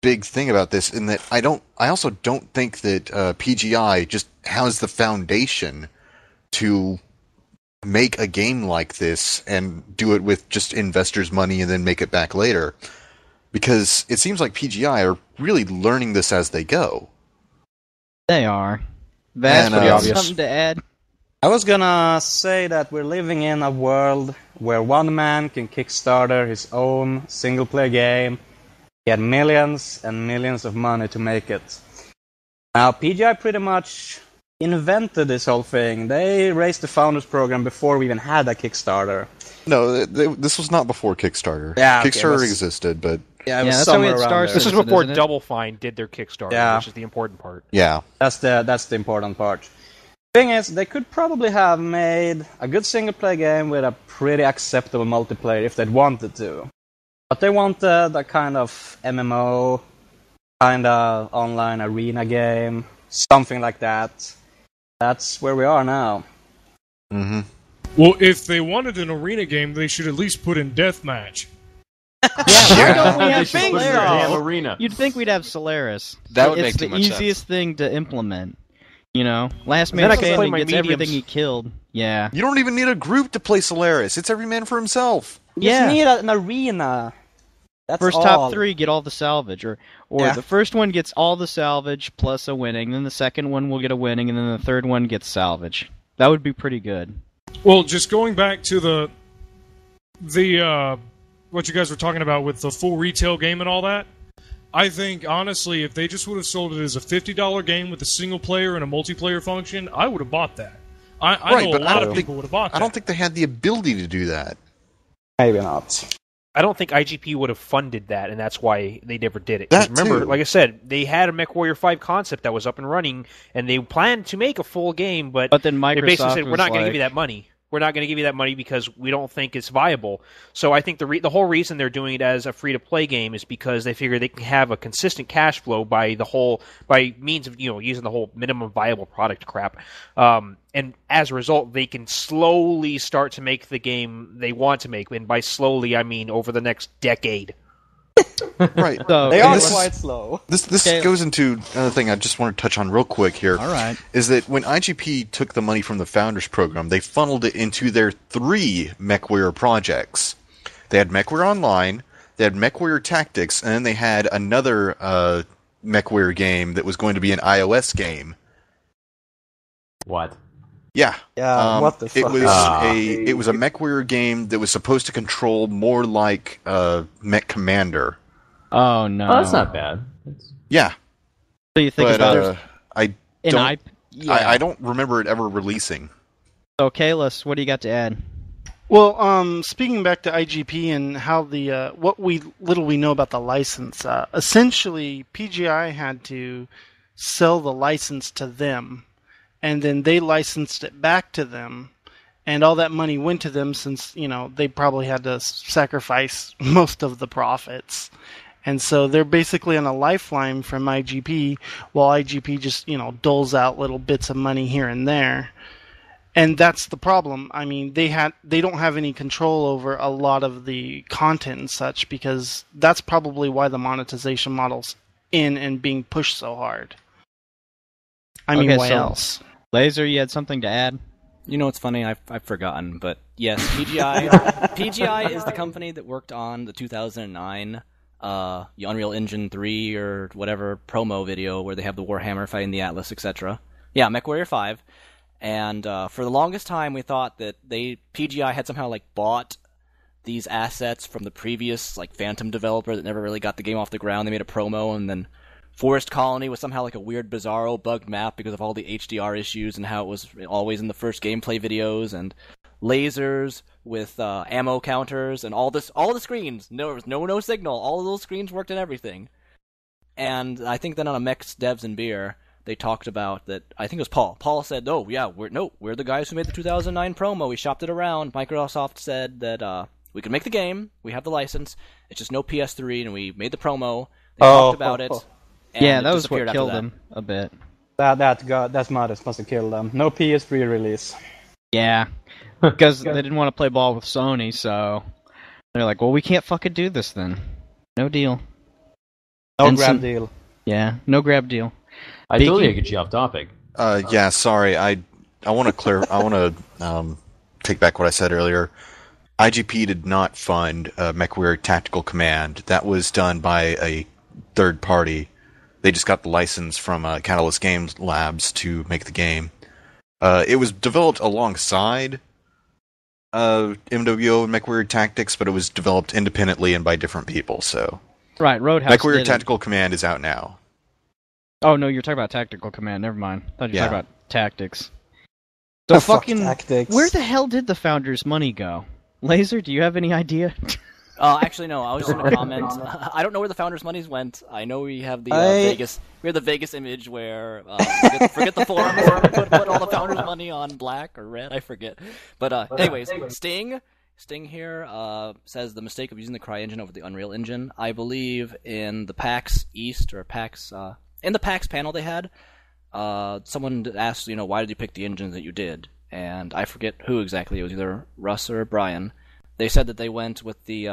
big thing about this, in that I also don't think that PGI just has the foundation to make a game like this and do it with just investors' money and then make it back later. Because it seems like PGI are really learning this as they go. They are. That's pretty obvious. Something to add? I was gonna say that we're living in a world where one man can Kickstarter his own single-player game, get millions and millions of money to make it. Now, PGI pretty much invented this whole thing. They raised the Founders Program before we even had a Kickstarter. No, this was not before Kickstarter. Yeah, okay, Kickstarter existed, but... Yeah, it was somewhere around there. This is before Double Fine did their Kickstarter, which is the important part. Yeah. That's the important part. Thing is, they could probably have made a good single-player game with a pretty acceptable multiplayer if they'd wanted to. But they wanted a kind of MMO, kind of online arena game, something like that. That's where we are now. Mm-hmm. Well, if they wanted an arena game, they should at least put in deathmatch. Why don't we have Damn Solaris? arena. You'd think we'd have Solaris. That would it's make too the much easiest thing to implement. Last Then man I can play standing my gets mediums. everything he killed. Yeah. You don't even need a group to play Solaris. It's every man for himself. You just need an arena. That's First all. top three get all the salvage, or Yeah. the first one gets all the salvage plus a winning, then the second one will get a winning, and then the third one gets salvage. That would be pretty good. Well, just going back to the what you guys were talking about with the full retail game and all that, I think, honestly, if they just would have sold it as a $50 game with a single player and a multiplayer function, I would have bought that. I know a lot of people would have bought that. I don't think they had the ability to do that. Maybe not. I don't think IGP would have funded that, and that's why they never did it. 'Cause That remember, too. like I said, they had a MechWarrior 5 concept that was up and running, and they planned to make a full game, but then they basically Microsoft said, we're was not going to like- give you that money. We're not going to give you that money because we don't think it's viable. So I think the whole reason they're doing it as a free-to-play game is because they figure they can have a consistent cash flow by means of using the whole minimum viable product crap. And as a result, they can slowly start to make the game they want to make. And by slowly, I mean over the next decade. Right. So, They And are this is- quite slow. This Okay. goes into another thing I just want to touch on real quick here. All right. Is that when IGP took the money from the Founders Program, they funneled it into their 3 MechWarrior projects. They had MechWarrior Online, they had MechWarrior Tactics, and then they had another MechWarrior game that was going to be an iOS game. What? Yeah. Yeah, what the fuck? It was a MechWarrior game that was supposed to control more like Mech Commander. Oh no, Oh, that's not bad. Yeah. What do you think But about I don't remember it ever releasing. So, Kalis, what do you got to add? Well, speaking back to IGP and how the what little we know about the license, essentially PGI had to sell the license to them, and then they licensed it back to them, and all that money went to them since they probably had to sacrifice most of the profits, and so they're basically on a lifeline from IGP, while IGP just doles out little bits of money here and there. And that's the problem. I mean, they don't have any control over a lot of the content and such, because that's probably why the monetization model's in and being pushed so hard. I mean, why else? Laser, you had something to add? You know what's funny? I've forgotten, but yes, PGI. PGI is the company that worked on the 2009 Unreal Engine 3 or whatever promo video where they have the Warhammer fighting the Atlas, etc. Yeah, MechWarrior 5. And for the longest time, we thought that PGI had somehow bought these assets from the previous Phantom developer that never really got the game off the ground. They made a promo, and then Forest Colony was somehow a weird, bizarro, bugged map because of all the HDR issues and how it was always in the first gameplay videos, and lasers with ammo counters and all the screens. There was no signal. All of those screens worked and everything. And I think then on a Mechs Devs and Beer, they talked about that. I think it was Paul. Paul said, "Oh yeah, we're the guys who made the 2009 promo. We shopped it around." Microsoft said that we could make the game. We have the license. It's just no PS3, and we made the promo. They talked about it. Yeah, that was what killed them a bit. That's must have killed them. No PS3 release. Yeah, because they didn't want to play ball with Sony, so they're like, "Well, we can't fucking do this then. No deal. No grab deal." Yeah, no grab deal. I told you I could get off topic. Yeah, sorry. I want to take back what I said earlier. IGP did not fund MechWarrior Tactical Command. That was done by a third party. They just got the license from Catalyst Games Labs to make the game. It was developed alongside MWO and MechWarrior Tactics, but it was developed independently and by different people. So, right, Roadhouse. MechWarrior Tactical Command is out now. Oh no, you're talking about Tactical Command. Never mind. I thought you were talking about Tactics. So fucking Tactics. Where the hell did the founders' money go? Laser, do you have any idea? Actually, no. I was just going to comment. I don't know where the founders' monies went. I know we have the Vegas. We have the Vegas image where forget the forums. Put all the founders' money on black or red. I forget. But anyways, Sting here says the mistake of using the CryEngine over the Unreal Engine. I believe in the PAX East or PAX in the PAX panel they had, someone asked, why did you pick the engines that you did? And I forget who exactly. It was either Russ or Brian. They said that they went with the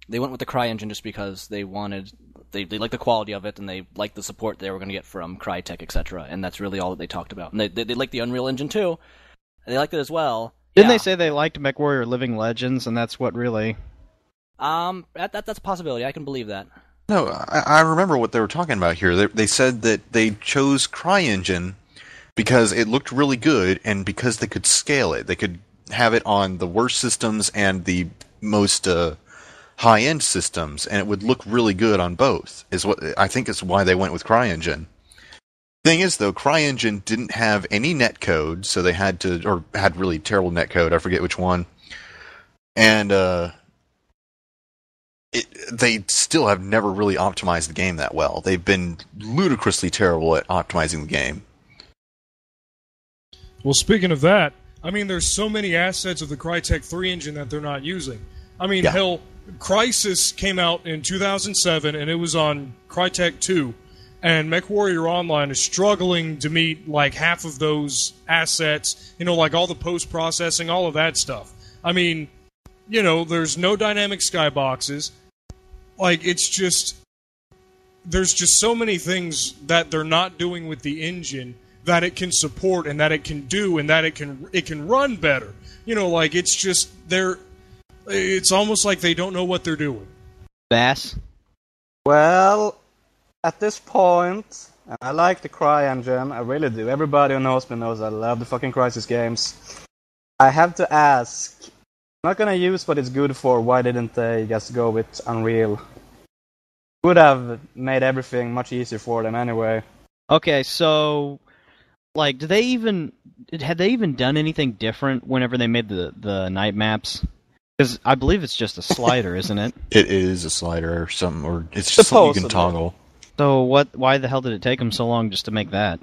CryEngine just because they liked the quality of it and they liked the support they were going to get from Crytek, etc. And that's really all that they talked about. And they liked the Unreal Engine too. They liked it as well. Didn't they say they liked MechWarrior Living Legends, and that's what really? That's a possibility. I can believe that. No, I remember what they were talking about here. They said that they chose CryEngine because it looked really good and because they could scale it. They could have it on the worst systems and the most high-end systems, and it would look really good on both. I think is why they went with CryEngine. Thing is, though, CryEngine didn't have any netcode, so they had really terrible netcode. I forget which one, and they still have never really optimized the game that well. They've been ludicrously terrible at optimizing the game. Well, speaking of that, I mean, there's so many assets of the Crytek 3 engine that they're not using. I mean, hell, Crysis came out in 2007, and it was on Crytek 2, and MechWarrior Online is struggling to meet, half of those assets, all the post-processing, all of that stuff. I mean, there's no dynamic skyboxes. It's just... There's just so many things that they're not doing with the engine that it can support and that it can do and that it can run better. It's just... It's almost like they don't know what they're doing. Bass? Well, at this point, And I like the Cry engine, I really do. Everybody who knows me knows I love the fucking Crysis games. I have to ask, I'm not gonna use what it's good for, why didn't they just go with Unreal? Would have made everything much easier for them anyway. Okay, so like, had they even done anything different whenever they made the night maps? Because I believe it's just a slider, isn't it? It is a slider or something, or it's just something you can toggle. So why the hell did it take them so long just to make that?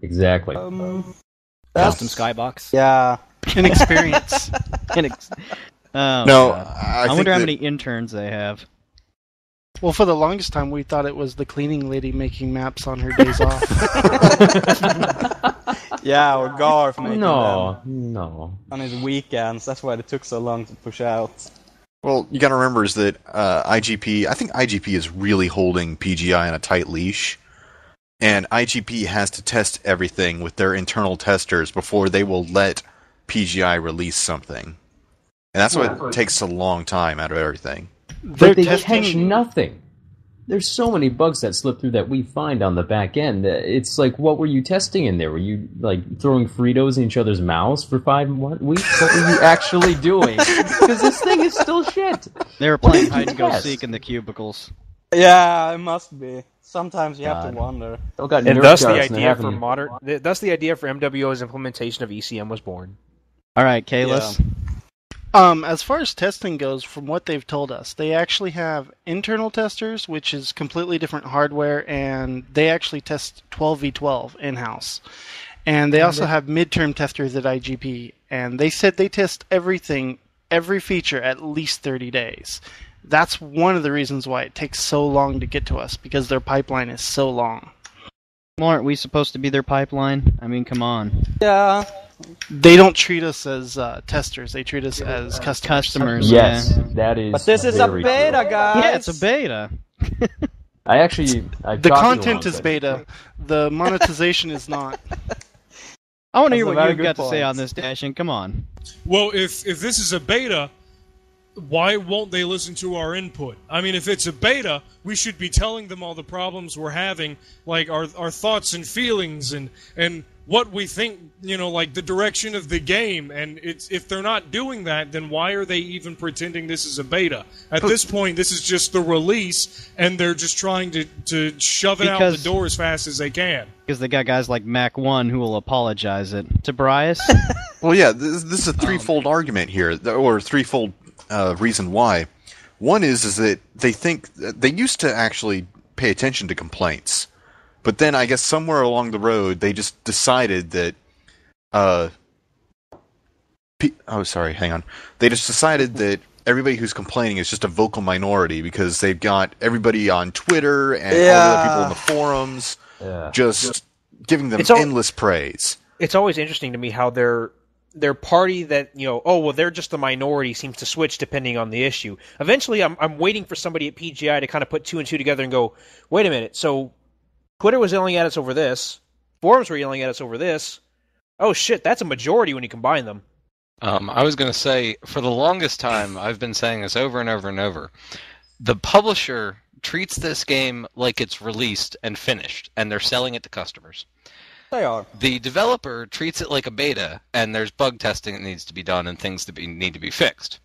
Exactly. Custom skybox. Yeah. Inexperience. No, I wonder how many interns they have. Well, for the longest time, we thought it was the cleaning lady making maps on her days off. Yeah, or Garth making them No. on his weekends. That's why it took so long to push out. Well, you got to remember is that IGP. I think IGP is really holding PGI on a tight leash, and IGP has to test everything with their internal testers before they will let PGI release something, and that's why it takes a long time out of everything. But they catch nothing. There's so many bugs that slip through that we find on the back end. It's like, what were you testing in there? Were you like throwing Fritos in each other's mouths for 5 weeks? What were you actually doing? Because this thing is still shit. They were playing hide and go seek in the cubicles. Yeah, it must be. Sometimes you have to wonder. And thus the idea for thus the idea for MWO's implementation of ECM was born. All right, Kalis. Yeah. As far as testing goes, from what they've told us, they actually have internal testers, which is completely different hardware, and they actually test 12v12 in-house. And they also have midterm testers at IGP, and they said they test everything, every feature, at least 30 days. That's one of the reasons why it takes so long to get to us, because their pipeline is so long. Well, aren't we supposed to be their pipeline? I mean, come on. Yeah. They don't treat us as testers. They treat us as customers. Yes, yeah. that is. But this is a very beta, true. guys. Yeah, it's a beta. The content is beta. The monetization is not. I want to hear That's a what very you've good got to say point. on this, Dashin. Come on. Well, if this is a beta, why won't they listen to our input? I mean, if it's a beta, we should be telling them all the problems we're having, like our thoughts and feelings and what we think, like the direction of the game. And if they're not doing that, then why are they even pretending this is a beta? At this point, this is just the release, and they're just trying to shove it out the door as fast as they can. Because they got guys like Mac1 who will apologize it to Bryce. Well, yeah, this is a threefold argument here, or threefold reason why. One is that they think they used to actually pay attention to complaints, but then I guess somewhere along the road they just decided that. They just decided that everybody who's complaining is just a vocal minority because they've got everybody on Twitter and all the other people in the forums just giving them endless praise. It's always interesting to me how their party that, they're just the minority seems to switch depending on the issue. Eventually, I'm waiting for somebody at PGI to kind of put two and two together and go, wait a minute, so Twitter was yelling at us over this, forums were yelling at us over this. Oh shit, that's a majority when you combine them. I was going to say, for the longest time, I've been saying this over and over and over. The publisher treats this game like it's released and finished, and they're selling it to customers. They are. The developer treats it like a beta, and there's bug testing that needs to be done and things that need to be fixed.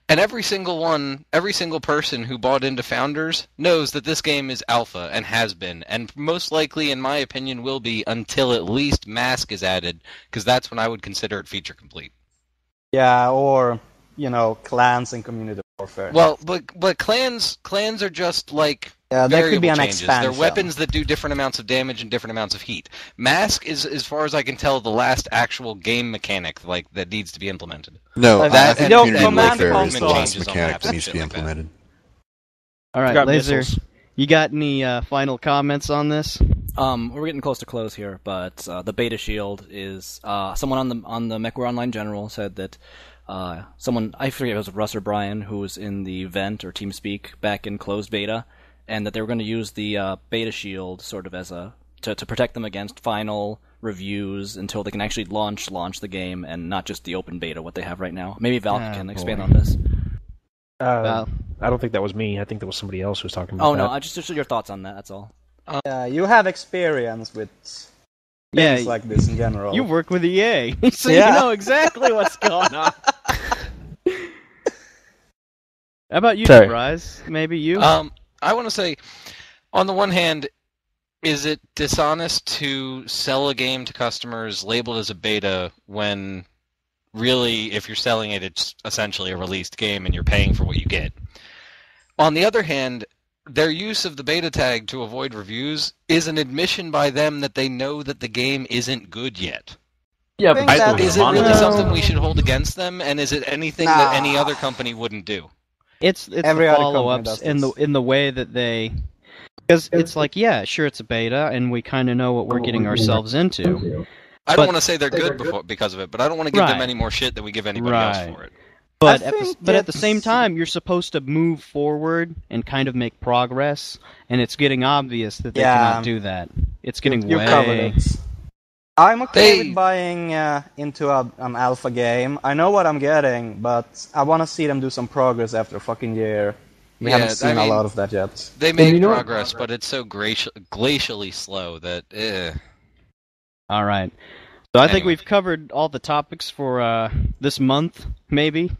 And every single person who bought into Founders knows that this game is alpha and has been, and most likely, in my opinion, will be until at least Mask is added, because that's when I would consider it feature complete. Yeah, or, clans and community warfare. Well, but clans are just like they variable could be an changes. expansion. They're weapons that do different amounts of damage and different amounts of heat. Mask is, as far as I can tell, the last actual game mechanic that needs to be implemented. No, I think community command warfare is the last changes on mechanic maps that and needs to be shit like that. implemented. All right, Got Laser, missiles. you got any final comments on this? We're getting close to close here, but the beta shield is someone on the MechWarrior Online General said that someone, I forget if it was Russ or Brian, who was in the vent or TeamSpeak back in closed beta, and that they were going to use the beta shield sort of as to protect them against final reviews until they can actually launch the game and not just the open beta what they have right now. Maybe Val can expand on this. I don't think that was me. I think that was somebody else who was talking about that. No, just your thoughts on that. That's all. Yeah, you have experience with Yeah, things like this in general. you work with EA, so Yeah. you know exactly what's going on. How about you, Sorry. Bryce? Maybe you? I want to say, on the one hand, is it dishonest to sell a game to customers labeled as a beta when really, if you're selling it, it's essentially a released game and you're paying for what you get? On the other hand, their use of the beta tag to avoid reviews is an admission by them that they know that the game isn't good yet. Yeah, Think but that- Is it really something we should hold against them, and is it anything that Nah. any other company wouldn't do? It's Every the other company follow-ups does in this. the way that they, because it's like, yeah, sure, it's a beta, and we kind of know what we're getting ourselves into. I But- don't want to say they're good because of it, but I don't want to give them Right. any more shit than we give anybody else Right. for it. But I at the, think but at the it's- same time, you're supposed to move forward and kind of make progress, and it's getting obvious that they Yeah. cannot do that. It's getting You covered way. it. I'm okay They- with buying into an alpha game. I know what I'm getting, but I want to see them do some progress after a fucking year. We Yeah, haven't seen I mean- a lot of that yet. They make you know what? progress, but it's so glacially slow that, All right. So I think Anyway. we've covered all the topics for this month, maybe,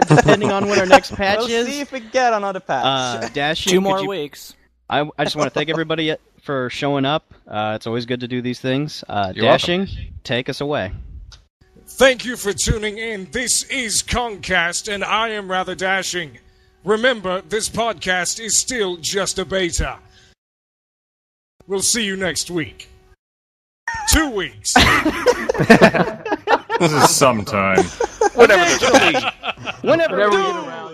depending on when our next patch We'll is. see if we get another patch. Dashing, 2 could more you- weeks. I just want to thank everybody for showing up. It's always good to do these things. You're Dashing, take us away. Thank you for tuning in. This is Kast, and I am rather dashing. Remember, this podcast is still just a beta. We'll see you next week. 2 weeks. This is sometime. whatever. Whenever Whenever we get around.